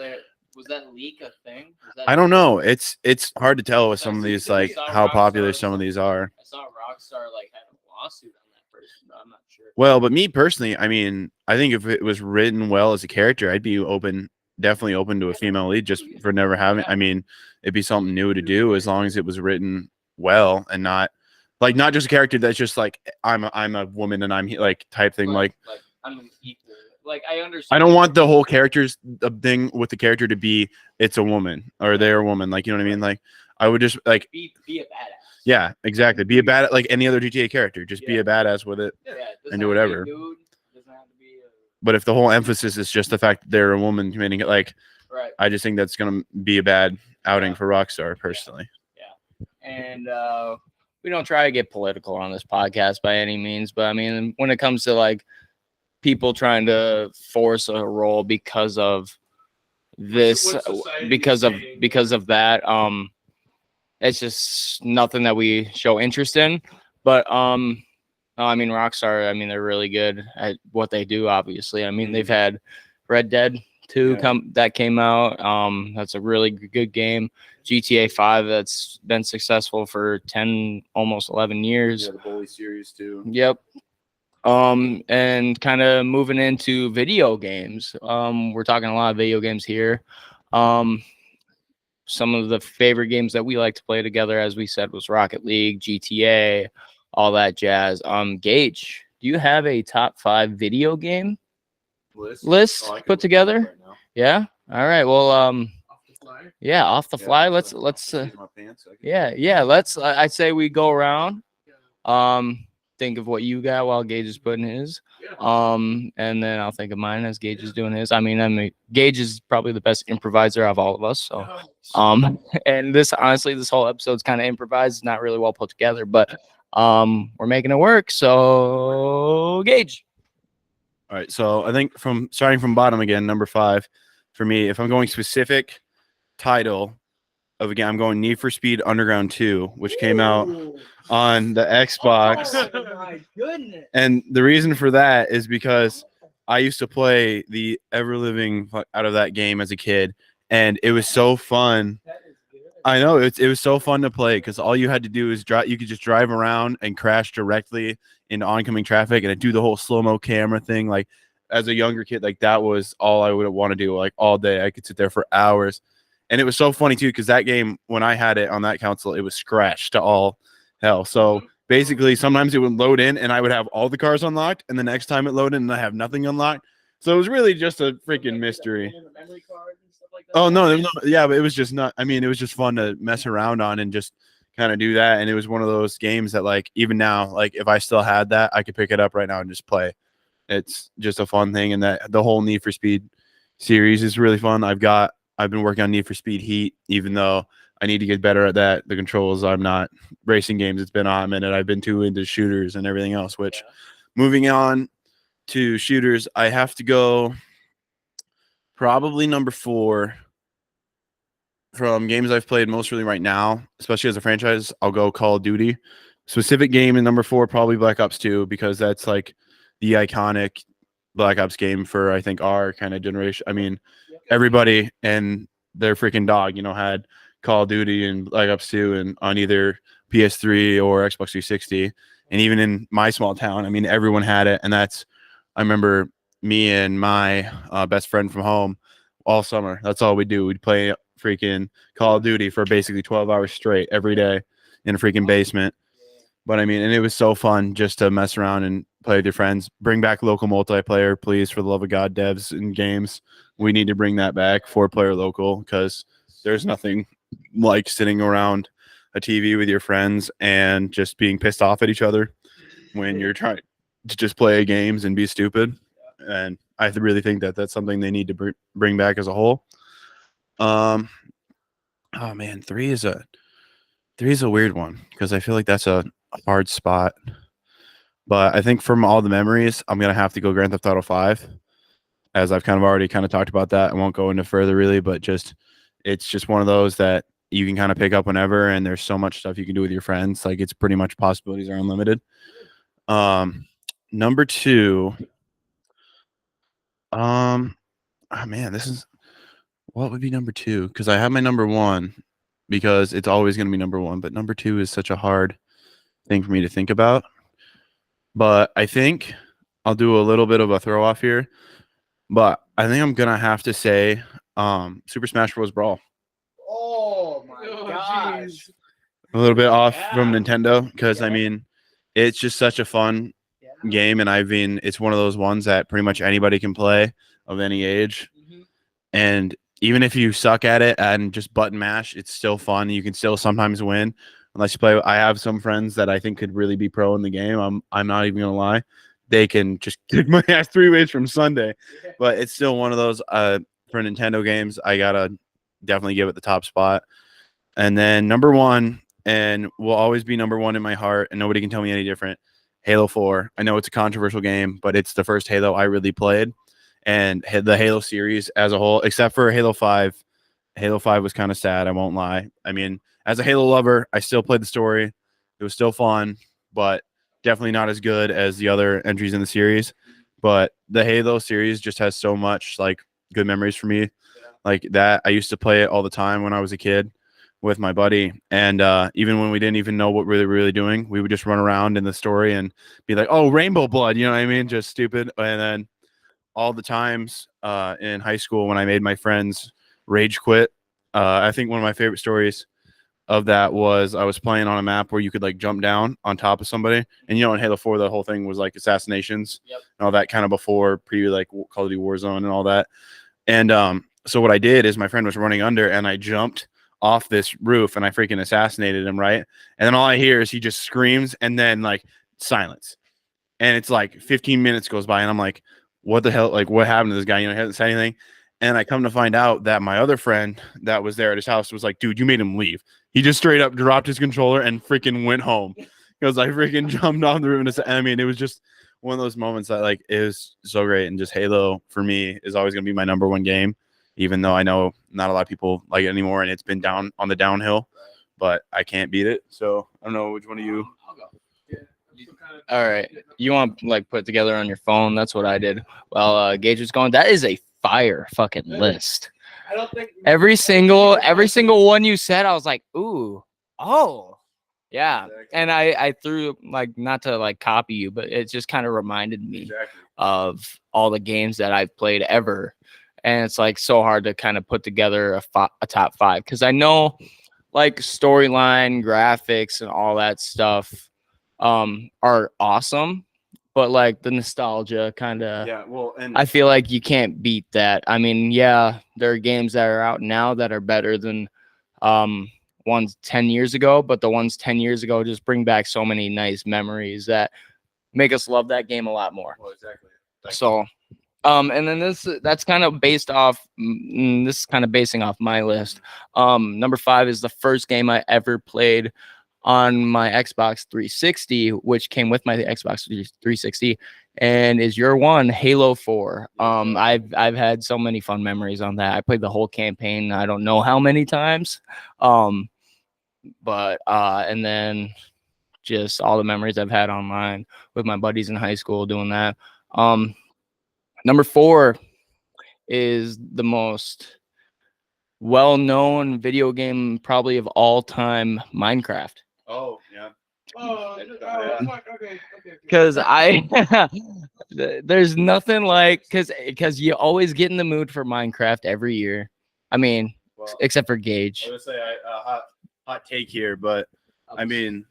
Was that leak a thing? I don't know. It's hard to tell with some of these, like I saw how popular Rockstar some of these are. I saw Rockstar like had a lawsuit on that person, but I'm not sure. Well, but me personally, I mean, I think if it was written well as a character, I'd be definitely open to a female lead just for never having. I mean, it'd be something new to do as long as it was written well and not just a character that's just like I'm a woman and I'm like type thing. Like I'm an equal. Like I understand. I don't want the whole character's thing with the character to be it's a woman or they're a woman. Like you know what I mean? Like I would just like be a badass. Yeah, exactly. Be a bad like any other GTA character. Just be a badass with it. Yeah, and do whatever. Dude, doesn't have to be But if the whole emphasis is just the fact that they're a woman committing it, like right. I just think that's gonna be a bad outing for Rockstar personally. Yeah. And we don't try to get political on this podcast by any means, but I mean when it comes to like people trying to force a role because of this because of that it's just nothing that we show interest in. But I mean Rockstar, I mean they're really good at what they do, obviously. I mean they've had Red Dead 2 that came out. That's a really good game. GTA 5 that's been successful for 10 almost 11 years. Yeah, the Bully series too. Yep. And kind of moving into video games. We're talking a lot of video games here. Some of the favorite games that we like to play together, as we said, was Rocket League, GTA, all that jazz. Gage, do you have a top 5 video game list put together? Right Yeah. All right. Well, Off the fly. yeah, off the fly. Let's I say we go around. Think of what you got while Gage is putting his. And then I'll think of mine as Gage is doing his. I mean, Gage is probably the best improviser of all of us. So, and this whole episode's kind of improvised, not really well put together, but we're making it work. So, Gage. All right. So I think starting from bottom again, number 5 for me, if I'm going specific title of a game, I'm going Need for Speed Underground 2, which came out on the Xbox. Oh my goodness. And the reason for that is because I used to play the ever living out of that game as a kid, and it was so fun. I know it was so fun to play because all you had to do is drive. You could just drive around and crash directly into oncoming traffic, and it do the whole slow-mo camera thing. Like as a younger kid, like that was all I would want to do. Like all day, I could sit there for hours, and it was so funny too because that game, when I had it on that console, it was scratched to all hell. So basically, sometimes it would load in, and I would have all the cars unlocked, and the next time it loaded, and I have nothing unlocked. So it was really just a freaking mystery. Oh no, yeah, but it was just not. I mean, it was just fun to mess around on and just kind of do that. And it was one of those games that, like, even now, like if I still had that, I could pick it up right now and just play. It's just a fun thing, and that the whole Need for Speed series is really fun. I've been working on Need for Speed Heat, even though I need to get better at that. The controls, I'm not racing games. It's been on a minute. I've been too into shooters and everything else. Which, moving on to shooters, I have to go. Probably number 4 from games I've played most really right now, especially as a franchise. I'll go Call of Duty. Specific game in number 4, probably Black Ops 2, because that's like the iconic Black Ops game for I think our kind of generation. I mean, everybody and their freaking dog, had Call of Duty and Black Ops 2 and on either PS3 or Xbox 360. And even in my small town, I mean, everyone had it. And I remember me and my best friend from home all summer. That's all we do. We'd play freaking Call of Duty for basically 12 hours straight every day in a freaking basement. But I mean, and it was so fun just to mess around and play with your friends. Bring back local multiplayer, please, for the love of God, devs and games. We need to bring that back, 4-player local, because there's nothing like sitting around a TV with your friends and just being pissed off at each other when you're trying to just play games and be stupid. And I really think that that's something they need to bring back as a whole. Oh man, three is a weird one because I feel like that's a hard spot. But I think from all the memories, I'm gonna have to go Grand Theft Auto 5, as I've kind of already kind of talked about that. I won't go into further really, but it's just one of those that you can kind of pick up whenever, and there's so much stuff you can do with your friends. Like, it's pretty much possibilities are unlimited. Number 2. Oh man, what would be number 2? Because I have my number 1 because it's always going to be number 1, but number 2 is such a hard thing for me to think about. But I think I'll do a little bit of a throw off here, but I think I'm gonna have to say Super Smash Bros. Brawl. Oh my gosh. A little bit off from Nintendo because I mean it's just such a fun game, and it's one of those ones that pretty much anybody can play of any age. And even if you suck at it and just button mash, it's still fun. You can still sometimes win unless you play. I have some friends that I think could really be pro in the game. I'm not even gonna lie. They can just kick my ass 3 ways from Sunday. But it's still one of those for Nintendo games, I gotta definitely give it the top spot. And then number 1, and will always be number 1 in my heart, and nobody can tell me any different, Halo 4. I know it's a controversial game, but it's the first Halo I really played. And the Halo series as a whole, except for Halo 5. Halo 5 was kind of sad, I won't lie. I mean, as a Halo lover, I still played the story. It was still fun, but definitely not as good as the other entries in the series. But the Halo series just has so much like good memories for me. Like that, I used to play it all the time when I was a kid with my buddy. And even when we didn't even know what we were really doing, we would just run around in the story and be like, oh, rainbow blood, you know what I mean? Just stupid. And then all the times in high school when I made my friends rage quit, I think one of my favorite stories of that was I was playing on a map where you could like jump down on top of somebody, and in Halo 4 the whole thing was like assassinations and all that, kind of before like Call of Duty Warzone and all that. And so what I did is my friend was running under, and I jumped off this roof and I freaking assassinated him, right? And then all I hear is he just screams, and then like silence, and it's like 15 minutes goes by, and I'm like, what the hell, like what happened to this guy? He hasn't said anything. And I come to find out that my other friend that was there at his house was like, dude, you made him leave. He just straight up dropped his controller and freaking went home because I freaking jumped off the roof. And I mean, it was just one of those moments that like it was so great. And just Halo for me is always going to be my number 1 game, even though I know not a lot of people like it anymore and it's been down on the downhill, but I can't beat it. So I don't know which one of you. I'll go. All right. You want to like put it together on your phone? That's what I did. Well, Gage was going. That is a fire fucking list. I don't think Every single one you said, I was like, ooh, oh, yeah. And I threw like, not to like copy you, but it just kind of reminded me of all the games that I've played ever. And it's like so hard to kind of put together a top 5 because I know like storyline, graphics, and all that stuff are awesome, but like the nostalgia kind of, and I feel like you can't beat that. I mean, yeah, there are games that are out now that are better than ones 10 years ago, but the ones 10 years ago just bring back so many nice memories that make us love that game a lot more. Well, exactly. So and then that's kind of based off, this is kind of basing off my list. Number 5 is the first game I ever played on my Xbox 360, which came with my Xbox 360, and is your one, Halo 4. I've had so many fun memories on that. I played the whole campaign, I don't know how many times. But and then just all the memories I've had online with my buddies in high school doing that. Number 4 is the most well-known video game probably of all time, Minecraft. Oh, yeah. Okay. Because there's nothing like, because you always get in the mood for Minecraft every year. I mean, except for Gage. I would say hot take here, but I mean,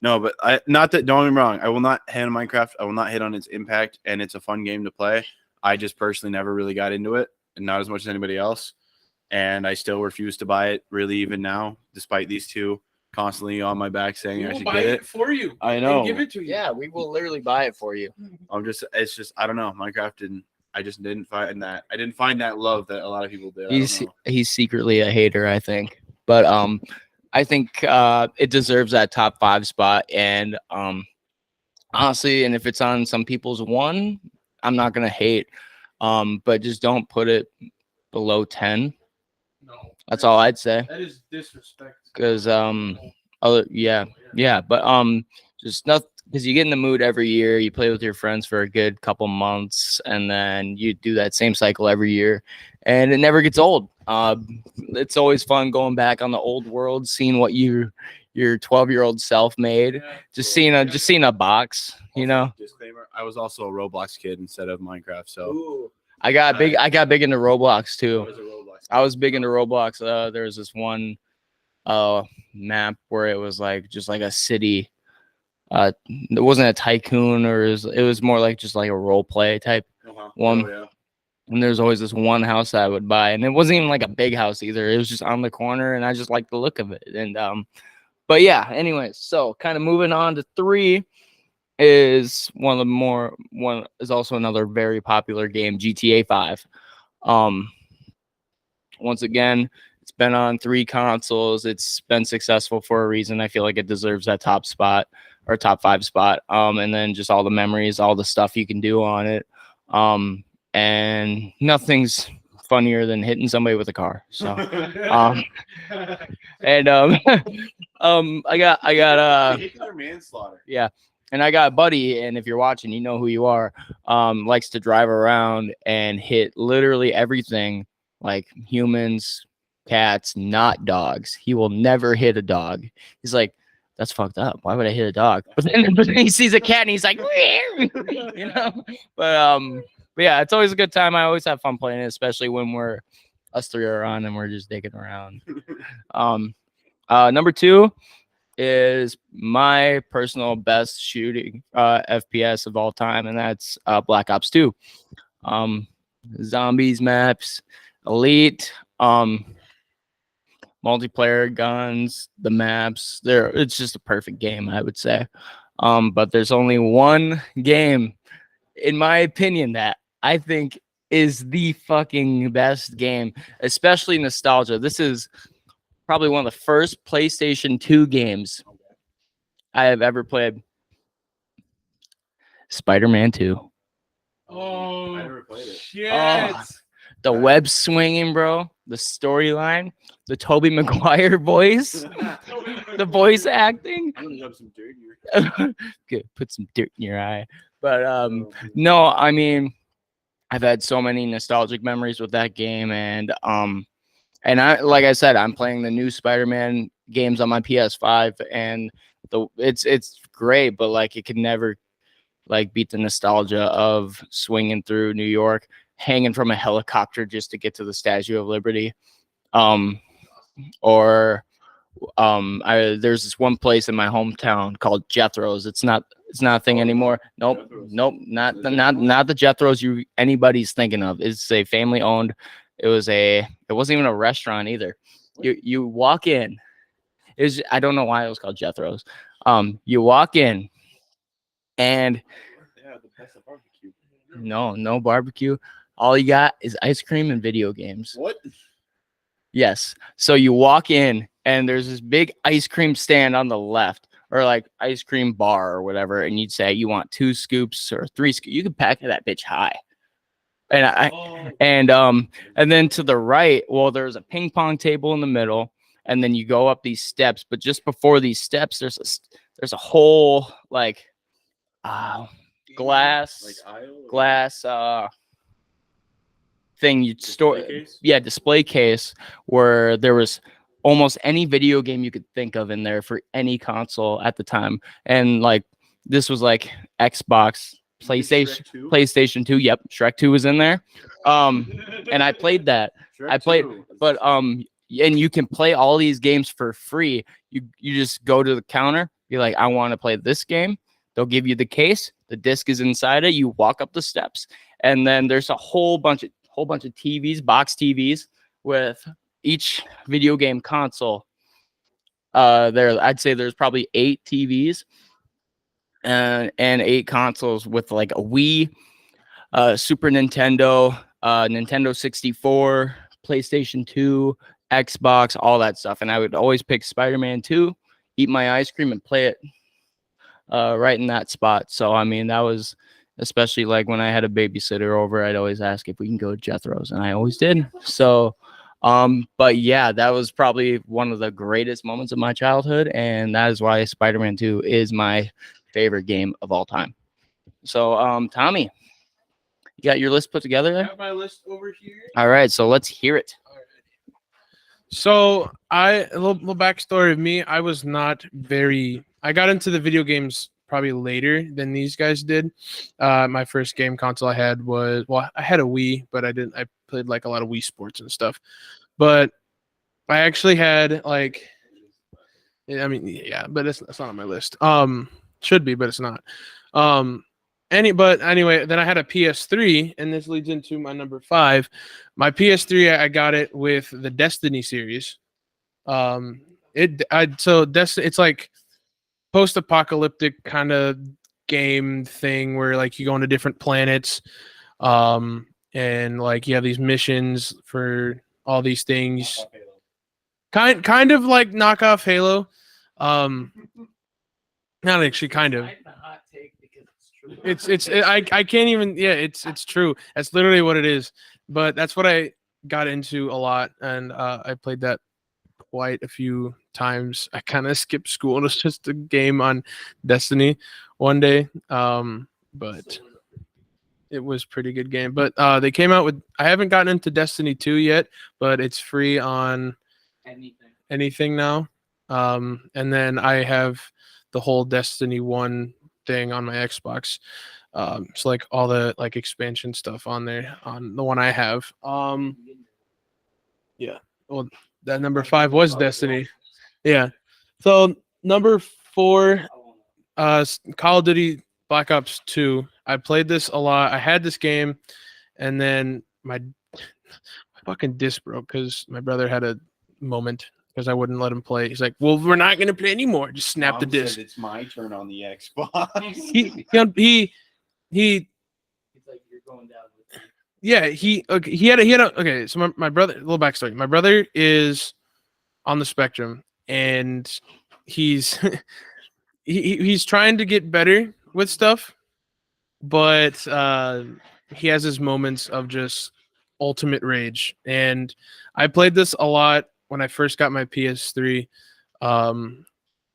no, but I not that. Don't get me wrong. I will not hate on Minecraft. I will not hate on its impact, and it's a fun game to play. I just personally never really got into it, and not as much as anybody else. And I still refuse to buy it, really, even now, despite these two constantly on my back saying I We'll should buy get it it. for you. I know. And give it to you. Yeah, we will literally buy it for you. It's just I don't know. Minecraft didn't. I just didn't find that. I didn't find that love that a lot of people did. He's secretly a hater, I think. But I think it deserves that top 5 spot. And honestly, and if it's on some people's one, I'm not gonna hate. But just don't put it below 10. No. That's all I'd say. That is disrespect. Because but just nothing, because you get in the mood every year, you play with your friends for a good couple months, and then you do that same cycle every year, and it never gets old. It's always fun going back on the old world, seeing what your 12-year-old self made. Yeah. Just seeing a box, you know. Disclaimer: I was also a Roblox kid instead of Minecraft, so I got big into Roblox too. was a Roblox I was big into Roblox. There was this one map where it was like just like a city. It wasn't a tycoon, or it was more like just like a role play type one. Oh, yeah. And there's always this one house that I would buy, and it wasn't even like a big house either. It was just on the corner, and I just liked the look of it. And but yeah. Anyways, so kind of moving on to 3 is is also another very popular game, GTA 5. Once again, it's been on 3 consoles. It's been successful for a reason. I feel like it deserves that top spot or top 5 spot. And then just all the memories, all the stuff you can do on it. And nothing's funnier than hitting somebody with a car. So, and I got manslaughter. yeah. And I got a buddy, and if you're watching, you know who you are, likes to drive around and hit literally everything, like humans, cats, not dogs. He will never hit a dog. He's like, that's fucked up. Why would I hit a dog? But then he sees a cat and he's like, you know. But yeah, it's always a good time. I always have fun playing it, especially when us 3 are on and we're just digging around. Number 2 is my personal best shooting FPS of all time, and that's Black Ops 2. Zombies maps, elite, multiplayer guns, the maps. It's just a perfect game, I would say. But there's only one game, in my opinion, that I think is the fucking best game, especially nostalgia. This is probably one of the first PlayStation 2 games I have ever played. Spider-Man 2. Oh, I never played it. shit. The web swinging, bro. The storyline. The Tobey Maguire voice. The voice acting. I'm gonna rub some dirt in your Good. Put some dirt in your eye. But no, I mean, I've had so many nostalgic memories with that game, and I, like I said, I'm playing the new Spider-Man games on my PS5, and it's great, but like it could never like beat the nostalgia of swinging through New York, hanging from a helicopter just to get to the Statue of Liberty. Or there's this one place in my hometown called Jethro's. It's not a thing anymore. Nope, not the Jethro's anybody's thinking of. It's a family owned. It wasn't even a restaurant either. You walk in. I don't know why it was called Jethro's. You walk in, and no barbecue. All you got is ice cream and video games. What? Yes. So you walk in, and there's this big ice cream stand on the left, or like ice cream bar or whatever, and you'd say you want 2 scoops or 3 scoops. You could pack that bitch high. And then to the right, well, there's a ping pong table in the middle, and then you go up these steps. But just before these steps, there's a whole like glass thing you'd store. Yeah, display case where there was almost any video game you could think of in there for any console at the time. And like this was like Xbox, PlayStation 2. Yep, Shrek 2 was in there. And I played that. But and you can play all these games for free. You just go to the counter, be like, I want to play this game. They'll give you the case. The disc is inside it. You walk up the steps, and then there's a whole bunch of TVs, box TVs with each video game console. I'd say there's probably 8 TVs and 8 consoles with like a Wii, Super Nintendo, Nintendo 64, PlayStation 2, Xbox, all that stuff. And I would always pick Spider-Man 2, eat my ice cream, and play it right in that spot. So, I mean, that was especially like when I had a babysitter over, I'd always ask if we can go to Jethro's, and I always did. So, but yeah, that was probably one of the greatest moments of my childhood, and that is why Spider-Man 2 is my favorite game of all time. So, Tommy, you got your list put together there? I have my list over here. All right, so let's hear it. So a little backstory of me. I got into the video games probably later than these guys did. My first game console I had I had a Wii, but I played like a lot of Wii Sports and stuff. But I actually had but it's not on my list. Should be, but it's not. But anyway, then I had a PS3, and this leads into my number 5. My PS3, I got it with the Destiny series. It's like post-apocalyptic kind of game thing where like you go into different planets, and like you have these missions for all these things. Kind of like knockoff Halo. Not actually, kind of. I can't even. Yeah, it's true. That's literally what it is. But that's what I got into a lot, and I played that quite a few times. I kind of skipped school. It was just a game on Destiny one day, but it was a pretty good game. But they came out with. I haven't gotten into Destiny 2 yet, but it's free on anything now. And then I have the whole Destiny 1 thing on my Xbox. So like all the like expansion stuff on there on the one I have. Yeah. Well, that number 5 was Destiny. Yeah. So number 4, Call of Duty Black Ops 2. I played this a lot. I had this game, and then my fucking disc broke because my brother had a moment because I wouldn't let him play. He's like, "Well, we're not gonna play anymore. Just snap the disc." It's my turn on the Xbox. He's like, you're going down with me. Yeah, he had a okay. So my brother, a little backstory. My brother is on the spectrum, and he's he's trying to get better with stuff, but he has his moments of just ultimate rage. And I played this a lot when I first got my PS3,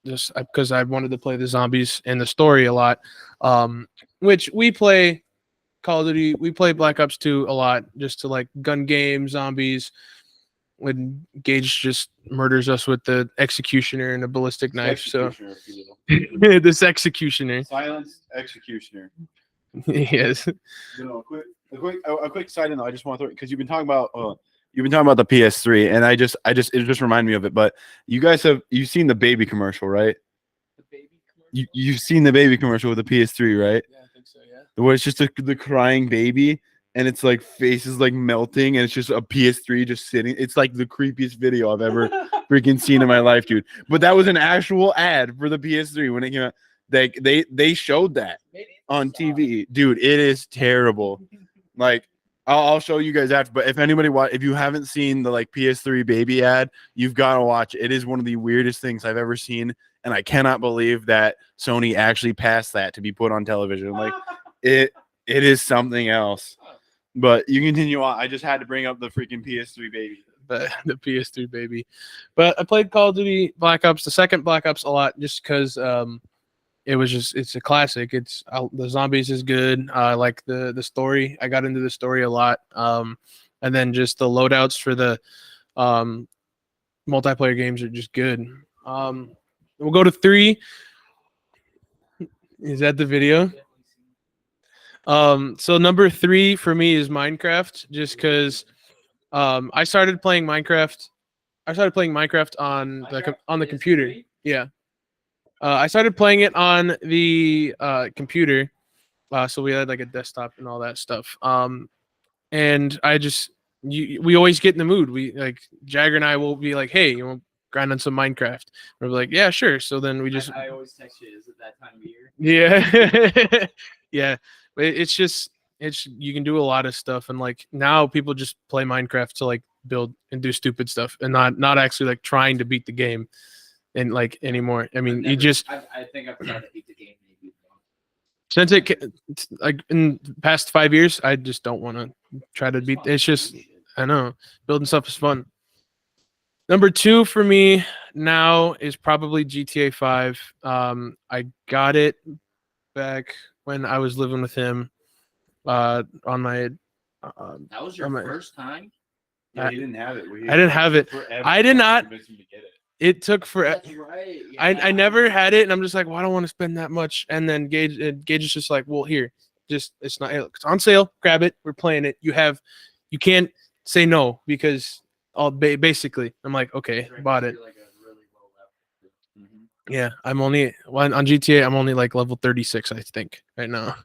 just because I wanted to play the zombies and the story a lot, which we play Call of Duty. We play Black Ops 2 a lot just to like gun game, zombies, when Gage just murders us with the executioner and a ballistic knife. So this executioner. Silence executioner. Yes. A quick side note. I just want to throw because you've been talking about the PS3, and it just reminded me of it. But you've seen the baby commercial, right? The baby commercial? You've seen the baby commercial with the PS3, right? Yeah, I think so. Yeah. Where it's just the crying baby, and it's like faces like melting, and it's just a PS3 just sitting. It's like the creepiest video I've ever freaking seen in my life, dude. But that was an actual ad for the PS3 when it came out. They showed that on TV, dude. It is terrible. Like I'll show you guys after. But if you haven't seen the like PS3 baby ad, you've got to watch it. It is one of the weirdest things I've ever seen, and I cannot believe that Sony actually passed that to be put on television. Like it is something else. But you continue on. I just had to bring up the freaking PS3 baby. The PS3 baby. But I played Call of Duty Black Ops, the second Black Ops, a lot just because it's a classic. The zombies is good. I like the story. I got into the story a lot. And then just the loadouts for the multiplayer games are just good. We'll go to 3. Is that the video? So number 3 for me is Minecraft, just because I started playing Minecraft. I started playing Minecraft on the computer. Yeah. I started playing it on the computer. So we had like a desktop and all that stuff. And we always get in the mood. We like Jagger and I will be like, hey, you want to grind on some Minecraft? We're like, yeah, sure. So then we just. I always text you. Is it that time of year? Yeah. Yeah. But it's you can do a lot of stuff, and like now people just play Minecraft to like build and do stupid stuff and not actually like trying to beat the game and like anymore. I mean, I think I've tried to beat the game maybe. Since like in the past 5 years, I just don't want to try to beat. It's just I know building stuff is fun. Number 2 for me now is probably GTA 5. I got it back when I was living with him. On my. That was your first time? Yeah, he didn't have it. I didn't have it. I did not. It took forever. That's right. Yeah. I never had it, and I'm just like, well, I don't want to spend that much. And then Gage is just like, well, here, it's it's on sale. Grab it. We're playing it. You can't say no because basically, I'm like, okay, bought it. Yeah, I'm only on GTA. I'm only like level 36, I think, right now.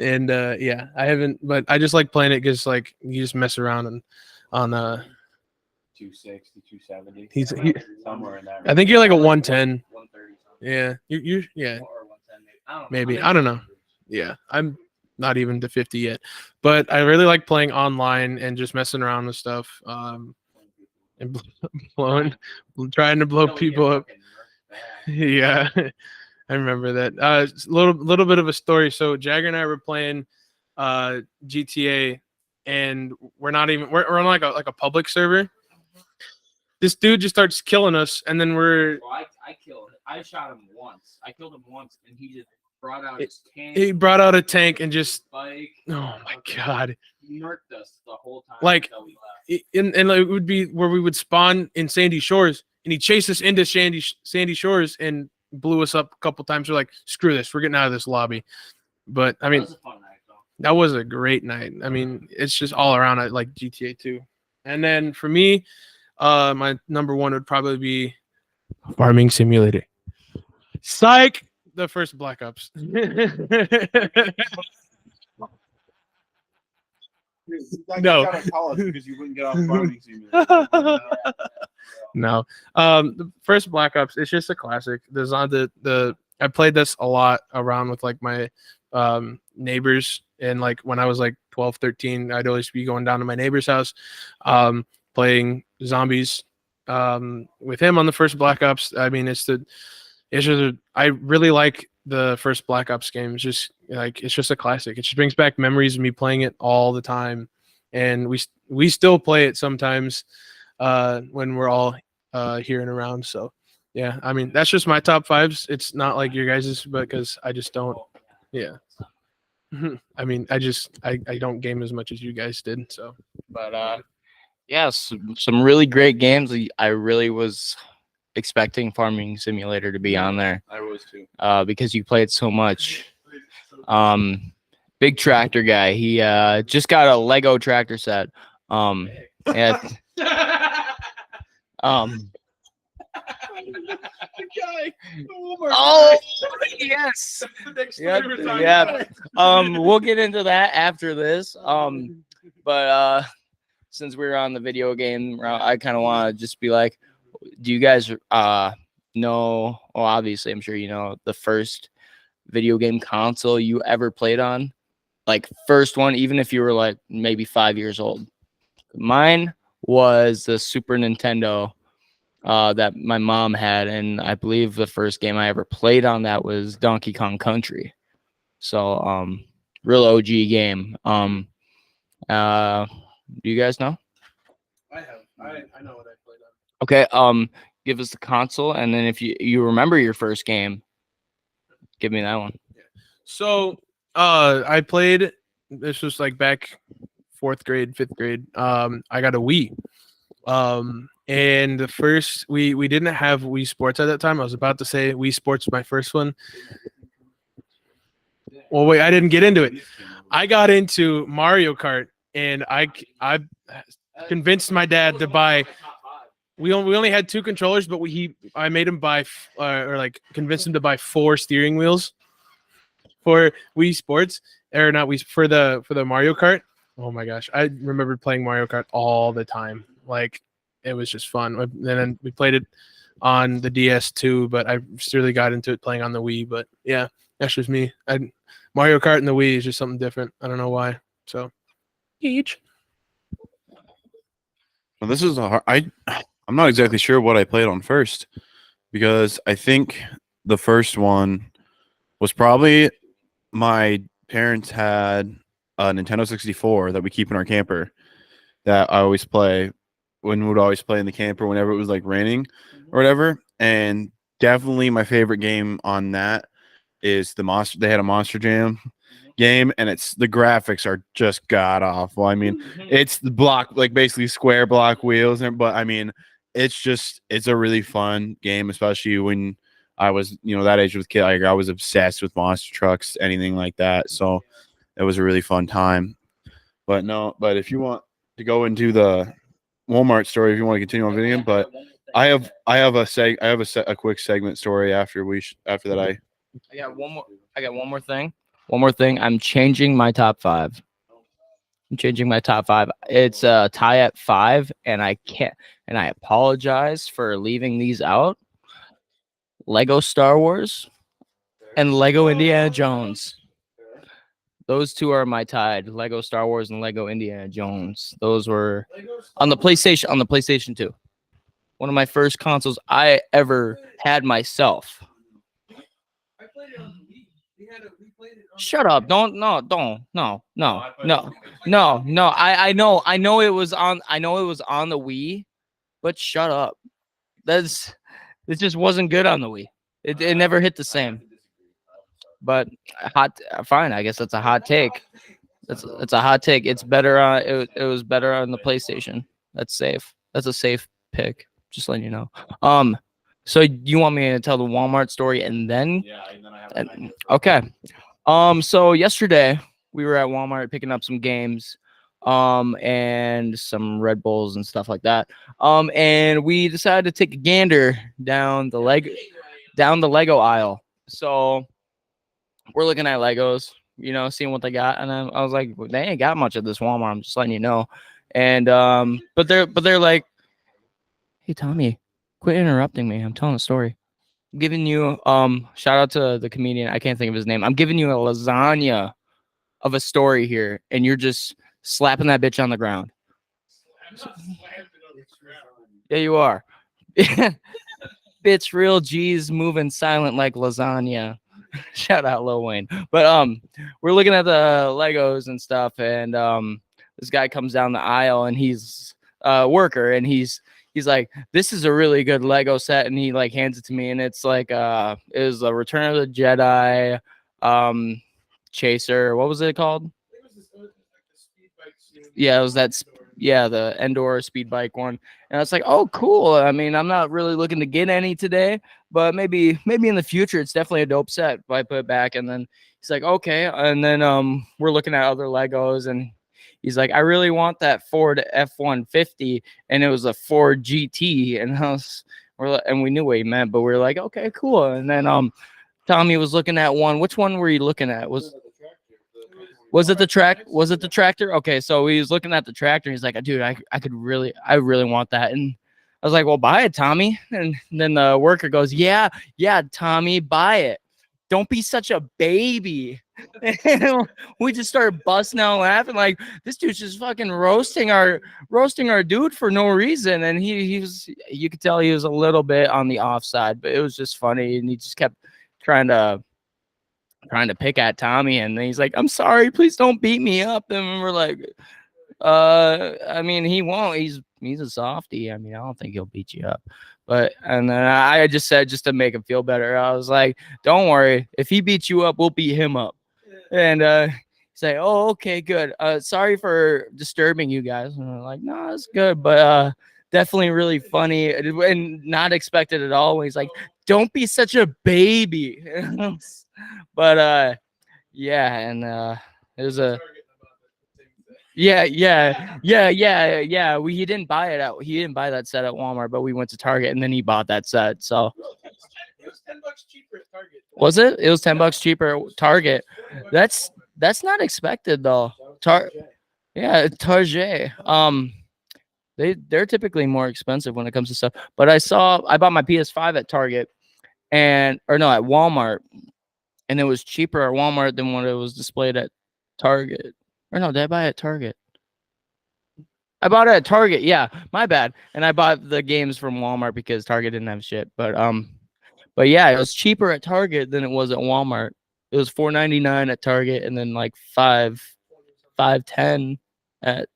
And yeah, I haven't, but I just like playing it because like you just mess around on 260, 270. He's somewhere in that. I think you're like a 110. 130 something. Yeah, you yeah, Or 110 maybe. I don't know. Yeah, I'm not even to 50 yet, but I really like playing online and just messing around with stuff. And trying to blow people up. Yeah. I remember that. Little bit of a story. So Jagger and I were playing GTA, and we're on like a public server. This dude just starts killing us, and then Well, I shot him once. I killed him once, and he just brought out his tank. He brought out a tank and just. Spike, Oh my god! He murked us the whole time. Like, until we left. and it would be where we would spawn in Sandy Shores, and he chased us into Sandy Shores and blew us up a couple times. We're like, screw this, we're getting out of this lobby. But I mean, That was a fun night, though. that was a great night. I mean, it's just all around. I like GTA 2. And then for me, my number 1 would probably be Farming Simulator. Psych, the first Black Ops. No. Because you wouldn't get off Farming Simulator. No, the first Black Ops, it's just a classic. There's on I played this a lot around with like my neighbors, and like when I was like 12, 13, I'd always be going down to my neighbor's house, playing zombies with him on the first Black Ops. I mean, I really like the first Black Ops game. It's just like it's just a classic. It just brings back memories of me playing it all the time, and we still play it sometimes when we're all here and around. So yeah, I mean that's just my top 5s. It's not like your guys's, because I just don't. Yeah. I mean, I don't game as much as you guys did. So, But yes, some really great games. I really was expecting Farming Simulator to be on there. I was too. Because you played so much. Big tractor guy. He just got a Lego tractor set. Yeah. Oh yes. Yep. We'll get into that after this. But since we're on the video game route, I kind of want to just be like, do you guys know? Well, obviously, I'm sure you know the first video game console you ever played on, like first one, even if you were like maybe 5 years old. Mine was the Super Nintendo that my mom had, and I believe the first game I ever played on that was Donkey Kong Country. So real OG game. Do you guys know? I have. I know what I played on. Okay, give us the console, and then if you remember your first game, give me that one. So I played, this was like back 4th grade, 5th grade. I got a Wii. And the first we didn't have Wii Sports at that time. I was about to say Wii Sports was my first one. Well, wait, I didn't get into it. I got into Mario Kart, and I convinced my dad to buy. we only had 2 controllers, but I made him buy or like convinced him to buy 4 steering wheels for Wii Sports, or not Wii, for the Mario Kart. Oh my gosh, I remember playing Mario Kart all the time. Like it was just fun. And then we played it on the DS too, but I really got into it playing on the Wii. But yeah, that's just me. Mario Kart and the Wii is just something different. I don't know why. So each. Well, this is I'm not exactly sure what I played on first, because I think the first one was probably my parents had a Nintendo 64 that we keep in our camper that I always play when we would always play in the camper whenever it was like raining or whatever. And definitely my favorite game on that is they had a Monster Jam game, and the graphics are just god awful. I mean, it's the block, like basically square block wheels, but I mean, it's a really fun game, especially when I was, that age with kid. Like, I was obsessed with monster trucks, anything like that. So it was a really fun time. But if you want to go into the Walmart story, if you want to continue on video, but I have a quick segment story after that. I got one more thing. One more thing. I'm changing my top 5. It's a tie at 5, and I apologize for leaving these out. Lego Star Wars and Lego Indiana Jones. Those 2 are my tied. Lego Star Wars and Lego Indiana Jones. Those were on the PlayStation 2. One of my first consoles I ever had myself. Shut up. No. I know it was on the Wii, but shut up. It just wasn't good on the Wii. It never hit the same. But fine, I guess that's a hot take. It's a hot take. It's better it was better on the PlayStation. That's safe. That's a safe pick. Just letting you know. So you want me to tell the Walmart story and then? Yeah, and then I have okay. So yesterday we were at Walmart picking up some games, and some Red Bulls and stuff like that. And we decided to take a gander down the Lego aisle. So we're looking at Legos, seeing what they got, and I was like, well, they ain't got much at this Walmart. I'm just letting you know. And but they're like, hey Tommy, quit interrupting me. I'm telling a story. I'm giving you shout out to the comedian. I can't think of his name. I'm giving you a lasagna of a story here, and you're just slapping that bitch on the ground. Yeah, you are. Bitch, real G's moving silent like lasagna. Shout out Lil Wayne. But we're looking at the Legos and stuff, and this guy comes down the aisle, and he's a worker, and he's like, this is a really good Lego set, and he like hands it to me, and it's like it was a Return of the Jedi chaser. What was it called? Yeah, it was that. Yeah, the Endor speed bike one. And I was like, oh, cool. I mean, I'm not really looking to get any today, but maybe in the future, it's definitely a dope set if I put it back. And then he's like, okay. And then we're looking at other Legos, and he's like, I really want that Ford F-150, and it was a Ford GT. And we knew what he meant, but we were like, okay, cool. And then Tommy was looking at one. Which one were you looking at? Was it the tractor? Okay, so he was looking at the tractor. And he's like, dude, I really want that. And I was like, well, buy it, Tommy. And then the worker goes, yeah, Tommy, buy it. Don't be such a baby. And we just started busting out laughing, like, this dude's just fucking roasting our dude for no reason. And he was, you could tell he was a little bit on the offside, but it was just funny. And he just kept trying to pick at Tommy, and then he's like, I'm sorry, please don't beat me up. And we're like, I mean, he won't. He's a softie. I mean, I don't think he'll beat you up. But and then I just said, just to make him feel better, I was like, don't worry, if he beats you up, we'll beat him up. And he's like, oh, okay, good. Sorry for disturbing you guys. And I'm like, no, it's good, but definitely really funny and not expected at all. When he's like, don't be such a baby. But yeah, and it was Yeah. He didn't buy it he didn't buy that set at Walmart, but we went to Target and then he bought that set. So It was $10 cheaper at Target. was it? It was $10 cheaper at Target. That's not expected though. Yeah, Target. They're typically more expensive when it comes to stuff. But I bought my PS5 at Target at Walmart, and it was cheaper at Walmart than what it was displayed at Target. Or no, did I buy it at Target? I bought it at Target. Yeah, my bad. And I bought the games from Walmart because Target didn't have shit. But yeah, it was cheaper at Target than it was at Walmart. It was $4.99 at Target, and then like $5.10 at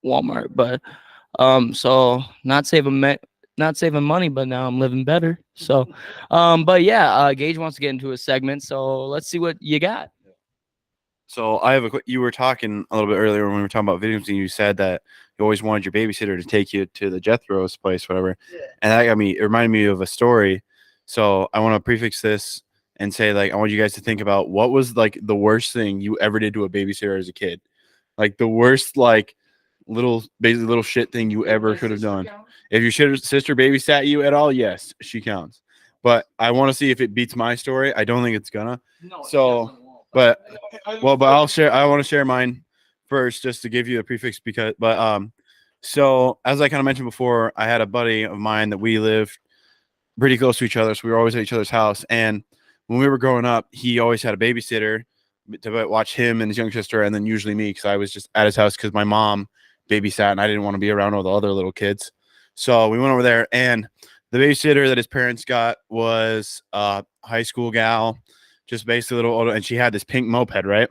Walmart. But so not saving money, but now I'm living better. So but yeah, Gage wants to get into a segment, so let's see what you got. So I have you were talking a little bit earlier when we were talking about video games, and you said that you always wanted your babysitter to take you to the Jethro's place, whatever. Yeah. And it reminded me of a story. So I want to prefix this and say, like, I want you guys to think about what was like the worst thing you ever did to a babysitter as a kid. Like the worst, like little shit thing you ever could have done. If your sister babysat you at all, yes, she counts. But I want to see if it beats my story. I don't think it's gonna. No, so. But I'll share. I want to share mine first, just to give you a prefix. So as I kind of mentioned before, I had a buddy of mine that we lived pretty close to each other, so we were always at each other's house. And when we were growing up, he always had a babysitter to watch him and his younger sister, and then usually me, because I was just at his house because my mom babysat and I didn't want to be around all the other little kids. So we went over there, and the babysitter that his parents got was a high school gal. Just basically a little older, and she had this pink moped, right?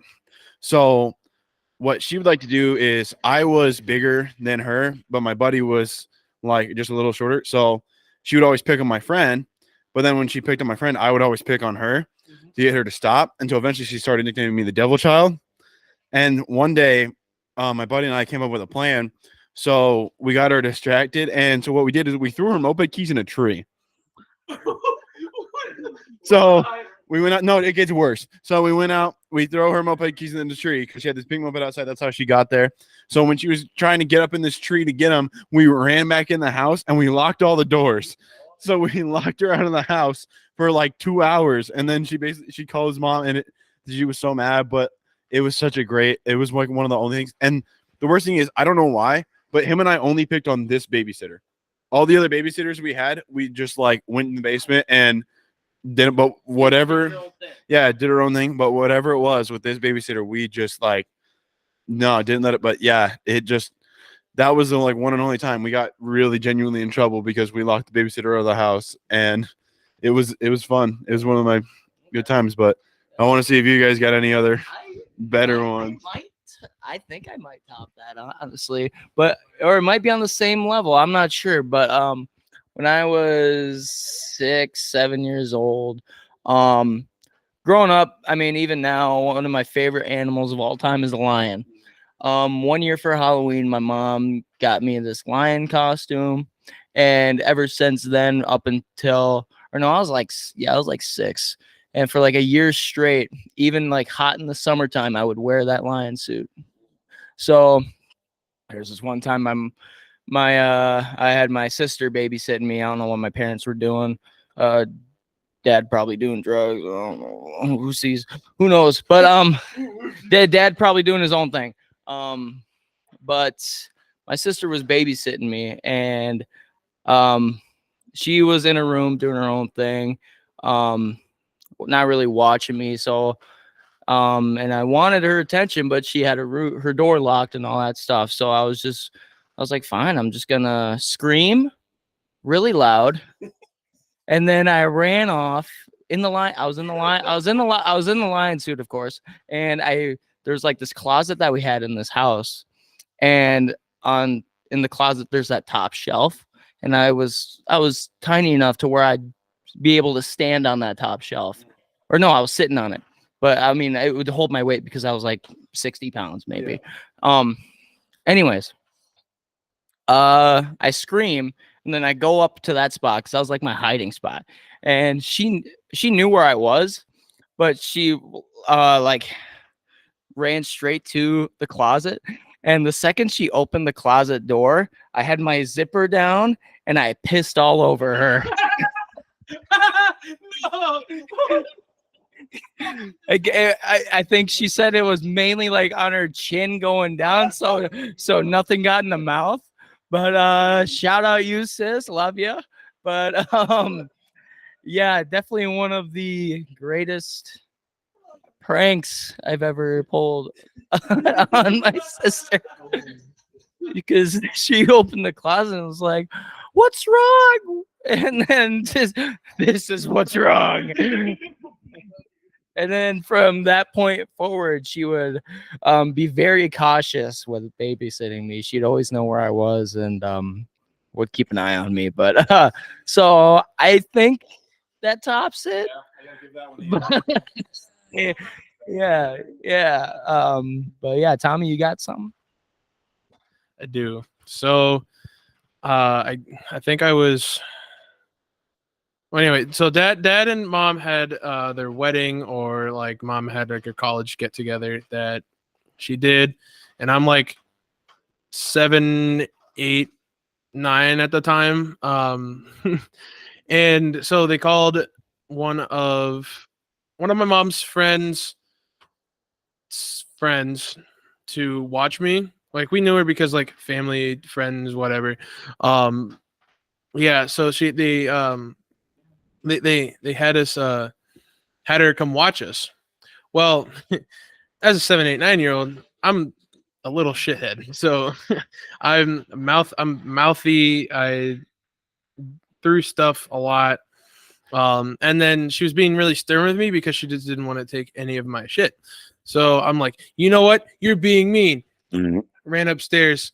So what she would like to do is, I was bigger than her, but my buddy was like just a little shorter. So she would always pick on my friend, but then when she picked on my friend, I would always pick on her to get her to stop, until eventually she started nicknaming me the Devil Child. And one day, my buddy and I came up with a plan. So we got her distracted, and so what we did is we threw her moped keys in a tree. So we went out. No, it gets worse. So we went out. We throw her moped keys in the tree because she had this pink moped outside. That's how she got there. So when she was trying to get up in this tree to get them, we ran back in the house and we locked all the doors. So we locked her out of the house for like 2 hours, and then she called his mom, and she was so mad. But it was it was like one of the only things. And the worst thing is, I don't know why, but him and I only picked on this babysitter. All the other babysitters we had, we just like went in the basement and did her own thing. But whatever it was with this babysitter, we just didn't let it. But yeah, that was the like one and only time we got really genuinely in trouble because we locked the babysitter out of the house, and it was fun. It was one of my good times. But I want to see if you guys got any other better ones. I think I might top that, honestly, or it might be on the same level. I'm not sure, but when I was 6, 7 years old, growing up, I mean, even now, one of my favorite animals of all time is a lion. 1 year for Halloween, my mom got me this lion costume, and ever since then, I was like 6. And for like a year straight, even like hot in the summertime, I would wear that lion suit. So there's this one time I had my sister babysitting me. I don't know what my parents were doing. Dad probably doing drugs. I don't know. Who knows? But dad probably doing his own thing. But my sister was babysitting me, and she was in her room doing her own thing. Not really watching me. So and I wanted her attention, but she had her door locked and all that stuff. So I was like, fine, I'm just gonna scream really loud. And then I ran off in the line. I was in the lion suit, of course. And there's like this closet that we had in this house. And in the closet, there's that top shelf. And I was tiny enough to where I'd be able to stand on that top shelf. Or no, I was sitting on it. But I mean, it would hold my weight because I was like 60 pounds, maybe. Yeah. Anyways, I scream, and then I go up to that spot because that was like my hiding spot. And she knew where I was, but she like ran straight to the closet, And the second she opened the closet door, I had my zipper down and I pissed all over her. No. I think she said it was mainly like on her chin going down, so nothing got in the mouth. But shout out you, sis, love you. But yeah, definitely one of the greatest pranks I've ever pulled on my sister, because she opened the closet and was like, "What's wrong?" And then this is what's wrong. And then from that point forward, she would be very cautious with babysitting me. She'd always know where I was and would keep an eye on me. But so I think that tops it. Yeah, yeah. But yeah, Tommy, you got something? I do. So I think I was. Well, anyway, so dad and mom had their wedding, or like mom had like a college get together that she did, and I'm like 7, 8, 9 at the time. And so they called one of my mom's friends to watch me. Like, we knew her because like family, friends, whatever. Yeah, so they had us had her come watch us. Well, as a 7, 8, 9-year-old, I'm a little shithead. So I'm mouthy. I threw stuff a lot. And then she was being really stern with me because she just didn't want to take any of my shit. So I'm like, you know what? You're being mean. Mhm. Ran upstairs,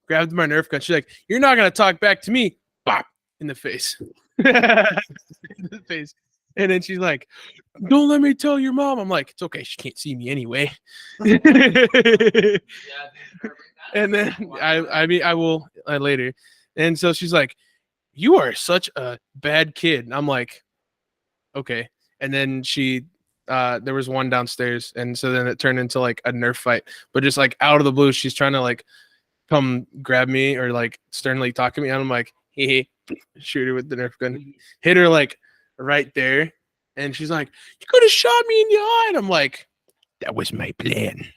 grabbed my Nerf gun. She's like, you're not gonna talk back to me. Bop in the face. In the face. And then she's like, don't let me tell your mom. I'm like, it's okay. She can't see me anyway. And then I will later. And so she's like, you are such a bad kid. And I'm like, okay. And then there was one downstairs. And so then it turned into like a Nerf fight, but just like out of the blue, she's trying to like come grab me or like sternly talk to me. And I'm like, hey, shoot her with the Nerf gun, hit her like right there. And she's like, you could have shot me in the eye. And I'm like, that was my plan.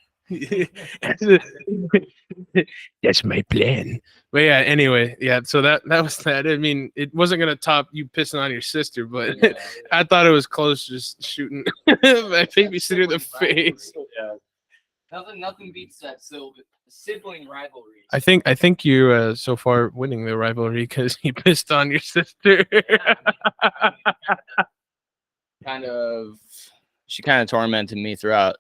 That's my plan. But yeah, anyway, yeah, so that was that. I mean, it wasn't gonna top you pissing on your sister, but I thought it was close, just shooting my babysitter in the face. Nothing beats that sibling rivalry. I think you're so far winning the rivalry because he pissed on your sister. She kind of tormented me throughout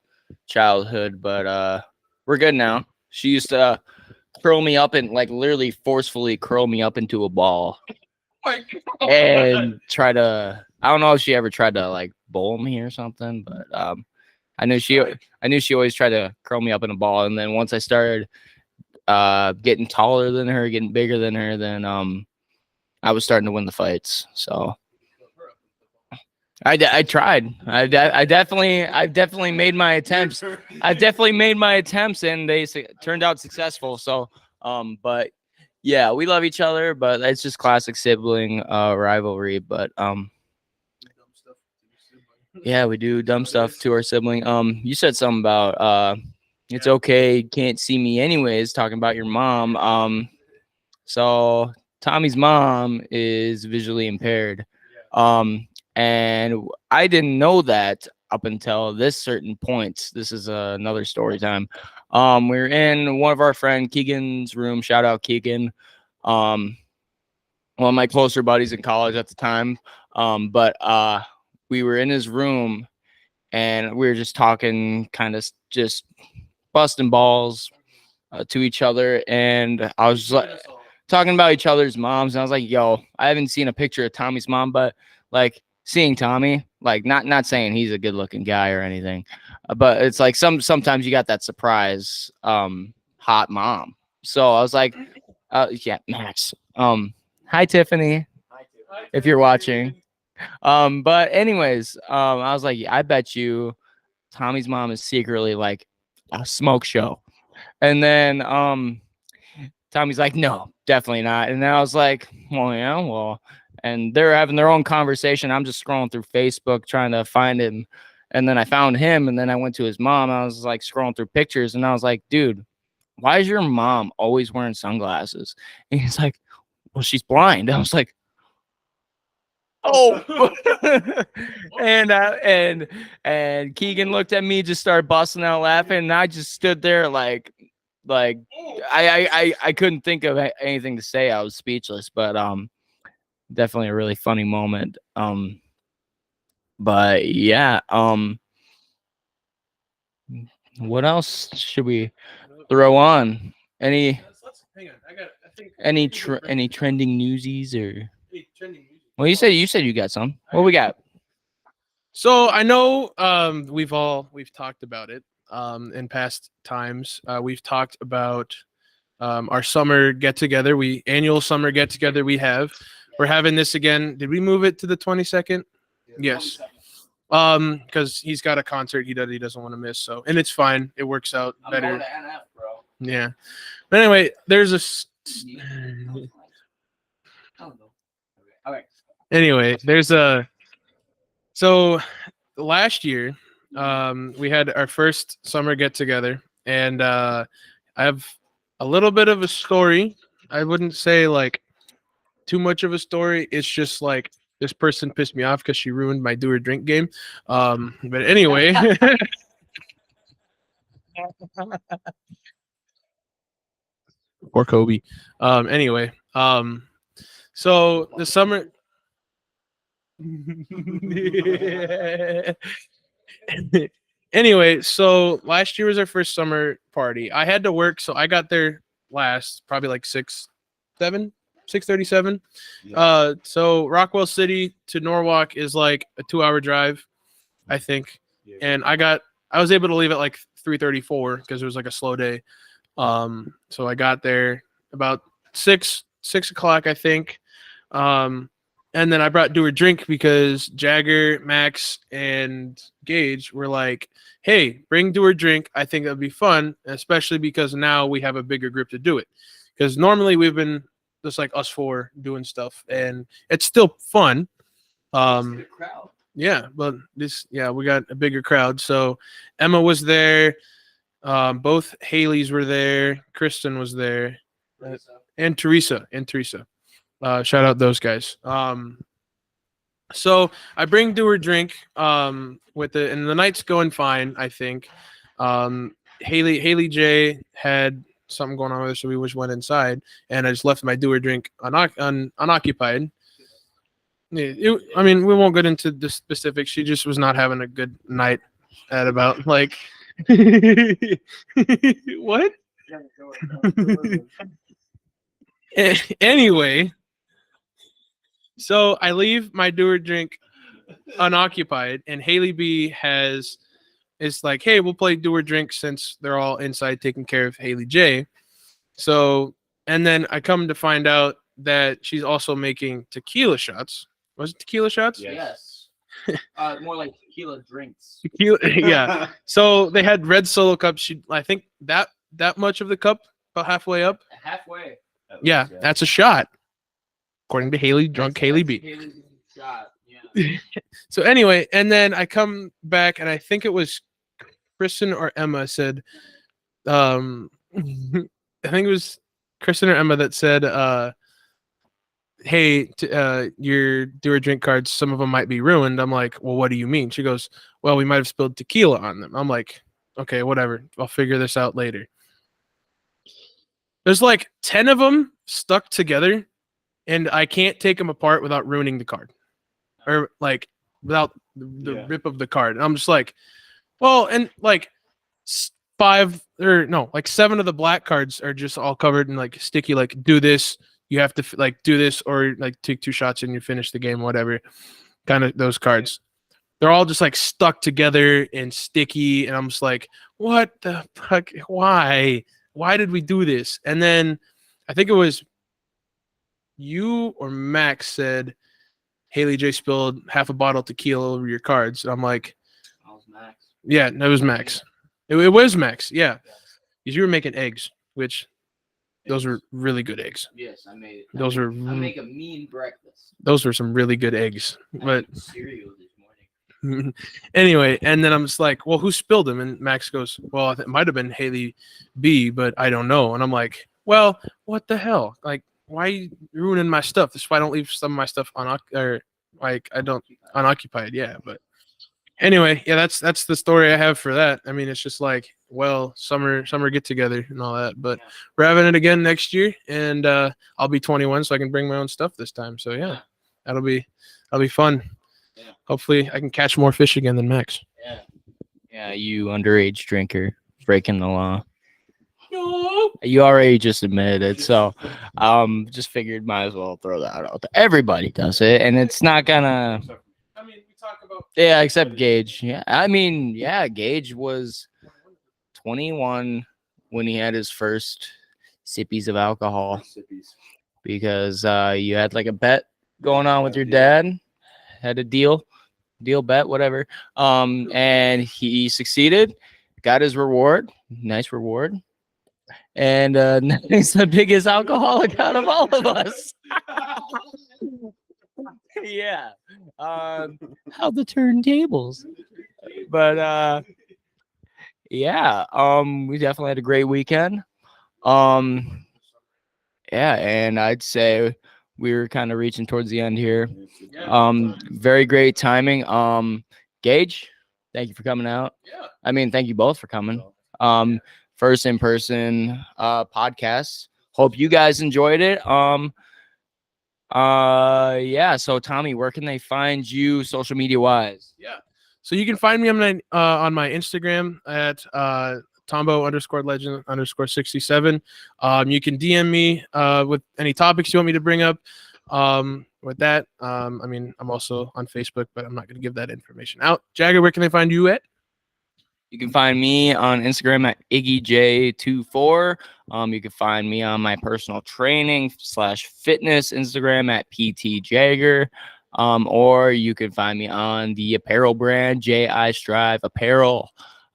childhood, but we're good now. She used to curl me up and like literally forcefully curl me up into a ball and try to, I don't know if she ever tried to like bowl me or something, but I knew she always tried to curl me up in a ball. And then once I started getting taller than her, getting bigger than her, then I was starting to win the fights. So I tried. I definitely made my attempts. And they turned out successful. So, but yeah, we love each other, but it's just classic sibling rivalry. But yeah, we do dumb stuff to our sibling. You said something about it's okay, you can't see me anyways, talking about your mom. So Tommy's mom is visually impaired. And I didn't know that up until this certain point. This is another story time. We were in one of our friend Keegan's room. Shout out Keegan. One of my closer buddies in college at the time. But we were in his room and we were just talking, kind of just busting balls to each other. And I was like talking about each other's moms. And I was like, yo, I haven't seen a picture of Tommy's mom, but like, seeing Tommy, like not saying he's a good looking guy or anything, but it's like sometimes you got that surprise hot mom. So I was like, yeah, Max. Hi Tiffany, if you're watching. But anyways, I was like, I bet you Tommy's mom is secretly like a smoke show. And then Tommy's like, no, definitely not. And then I was like, well, yeah, well. And they're having their own conversation. I'm just scrolling through Facebook trying to find him. And then I found him. And then I went to his mom. I was like scrolling through pictures. And I was like, dude, why is your mom always wearing sunglasses? And he's like, well, she's blind. I was like, oh. and Keegan looked at me, just started busting out laughing. And I just stood there like I couldn't think of anything to say. I was speechless, but definitely a really funny moment. But yeah, what else should we throw on? Any Hang on. I think any trending newsies or? any trending music. Well, you said you got some. What we got? So I know we've talked about it in past times. We've talked about our summer get together. Annual summer get together we're having this again. Did we move it to the 22nd? Yes. Because he's got a concert he doesn't want to miss. So, and it's fine. It works out better. I'm going to NF, bro. Yeah. But anyway, there's a Okay. anyway, there's a so last year we had our first summer get together, and I have a little bit of a story. I wouldn't say like too much of a story. It's just like this person pissed me off because she ruined my do or drink game. But anyway. Or Kobe. Anyway. So the summer. Anyway, so last year was our first summer party. I had to work, so I got there last, probably like 6:37. So Rockwell City to Norwalk is like a 2-hour drive, I think. And I was able to leave at like 3:34 because it was like a slow day. So I got there about 6 o'clock, I think. And then I brought do or drink because Jagger, Max, and Gage were like, hey, bring do or drink. I think that'd be fun, especially because now we have a bigger group to do it. Because normally we've been just like us four doing stuff, and it's still fun. Yeah, but we got a bigger crowd. So Emma was there. Both Haley's were there. Kristen was there. And Teresa. Shout out those guys. So I bring do or drink with it, and the night's going fine, I think. Haley J had something going on with her, so we just went inside, and I just left my do or drink unoccupied. I mean, we won't get into the specifics. She just was not having a good night at about like what? Anyway, so I leave my do or drink unoccupied, and Haley B is like, hey, we'll play do or drink since they're all inside taking care of Haley J. So, and then I come to find out that she's also making tequila shots. Was it tequila shots? Yes. More like tequila drinks. Tequila, yeah. So they had red Solo cups. I think that much of the cup, about halfway up. Halfway. Yeah, that's a shot, according to Haley, drunk Haley B. Haley's shot. Yeah. So anyway, and then I come back, and I think it was Kristen or Emma said, I think it was Kristen or Emma that said, hey, your do or drink cards, some of them might be ruined. I'm like, well, what do you mean? She goes, well, we might have spilled tequila on them. I'm like, okay, whatever. I'll figure this out later. There's like 10 of them stuck together, and I can't take them apart without ruining the card, or like without the rip of the card. And I'm just like, well, and like 7 of the black cards are just all covered in like sticky, like do this, you have to like do this, or like take 2 shots and you finish the game, whatever, kind of those cards. They're all just like stuck together and sticky, and I'm just like, what the fuck? Why did we do this? And then I think it was you or Max said Haley J spilled half a bottle of tequila over your cards. And I'm like, That was Max. Yeah, that was Max. It was Max. Yeah. because you were making eggs, which those were really good eggs. Yes, I made it. Those were I make a mean breakfast. those were some really good eggs. But Cereal this morning. anyway, and then I'm just like, well, who spilled them? And Max goes, well, it might have been Haley B, but I don't know. And I'm like, well, what the hell? Like, why are you ruining my stuff? This is why I don't leave some of my stuff unoccupied. Yeah, but anyway, yeah, that's the story I have for that. I mean, it's just like, well, summer get together and all that, but we're having it again next year, and I'll be 21, so I can bring my own stuff this time. So yeah, that'll be fun. Yeah. Hopefully, I can catch more fish again than Max. Yeah, you underage drinker breaking the law. No. You already just admitted it, so just figured might as well throw that out there. Everybody does it, and it's not gonna. I mean, we talk about Except Gage. Yeah, I mean, Gage was 21 when he had his first sippies of alcohol because you had like a bet going on with your dad, had a deal bet, whatever. And he succeeded, got his reward, nice reward. And he's the biggest alcoholic out of all of us. Yeah. How the turntables. But we definitely had a great weekend. And I'd say we were kind of reaching towards the end here. Very great timing. Gage, thank you for coming out. I mean, thank you both for coming. First in-person podcast. Hope you guys enjoyed it. So Tommy, where can they find you social media wise? So you can find me on my Instagram at Tombo_legend_67. You can DM me with any topics you want me to bring up. With that, I mean, I'm also on Facebook, but I'm not going to give that information out. Jagger, where can they find you at? You can find me on Instagram at IggyJ24. You can find me on my personal training / fitness Instagram at PT Jagger. Or you can find me on the apparel brand JI Strive Apparel.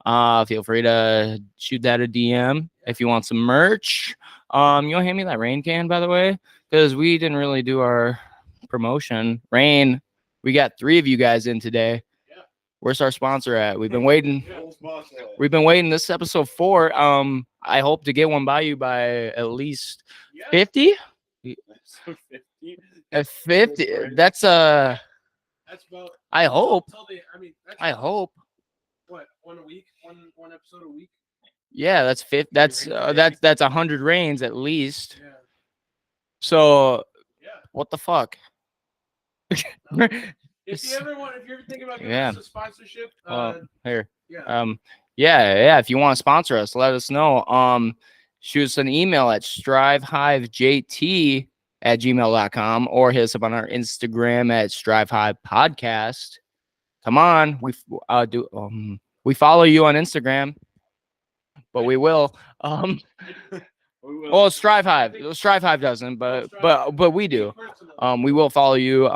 Feel free to shoot that a DM if you want some merch. You'll hand me that rain can, by the way, because we didn't really do our promotion. Rain, we got 3 of you guys in today. Where's our sponsor at? We've been waiting. This is episode 4. I hope to get one by you by at least 50. 50. That's about. I hope. I hope. What, one a week? One episode a week? Yeah, that's 50. That's 100 rains at least. Yeah. So, what the fuck? If you're ever thinking about giving us a sponsorship, here. If you want to sponsor us, let us know. Shoot us an email at strivehivejt@gmail.com or hit us up on our Instagram at strivehivepodcast. Come on, we follow you on Instagram, but we will. Well, Strive Hive doesn't, but we do. We will follow you.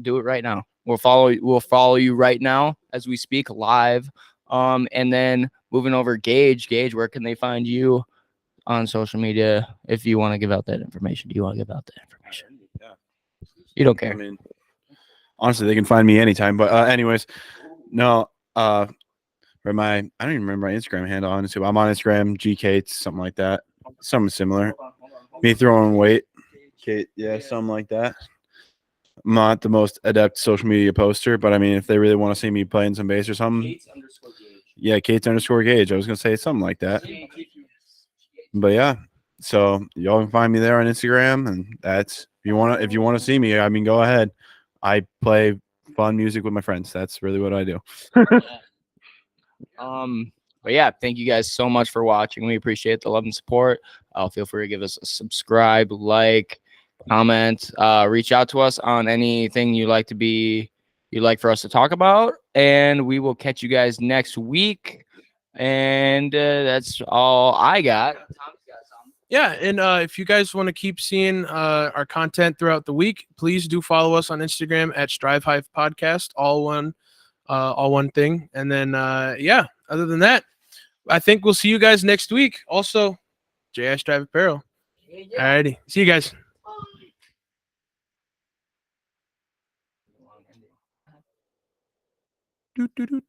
Do it right now. We'll follow you right now as we speak live. And then moving over, Gage, where can they find you on social media if you want to give out that information? Do you want to give out that information? Yeah. You don't care. I mean, honestly, they can find me anytime. But anyways, no. I don't even remember my Instagram handle. Honestly, I'm on Instagram, GKates, something like that. Something similar. Me throwing weight. Kate, something like that. I'm not the most adept social media poster, but I mean, if they really want to see me playing some bass or something. Kates_Gage. I was gonna say something like that. But yeah, so y'all can find me there on Instagram, and that's if you want to see me. I mean, go ahead. I play fun music with my friends. That's really what I do. But yeah, thank you guys so much for watching. We appreciate the love and support. Feel free to give us a subscribe, like, comment, reach out to us on anything you'd like for us to talk about, and we will catch you guys next week. And that's all I got. Yeah, and if you guys want to keep seeing our content throughout the week, please do follow us on Instagram at Strive Hive Podcast, all one thing. And then other than that, I think we'll see you guys next week. Also, JS Drive Apparel. Alrighty. See you guys. Doot, doot, doot.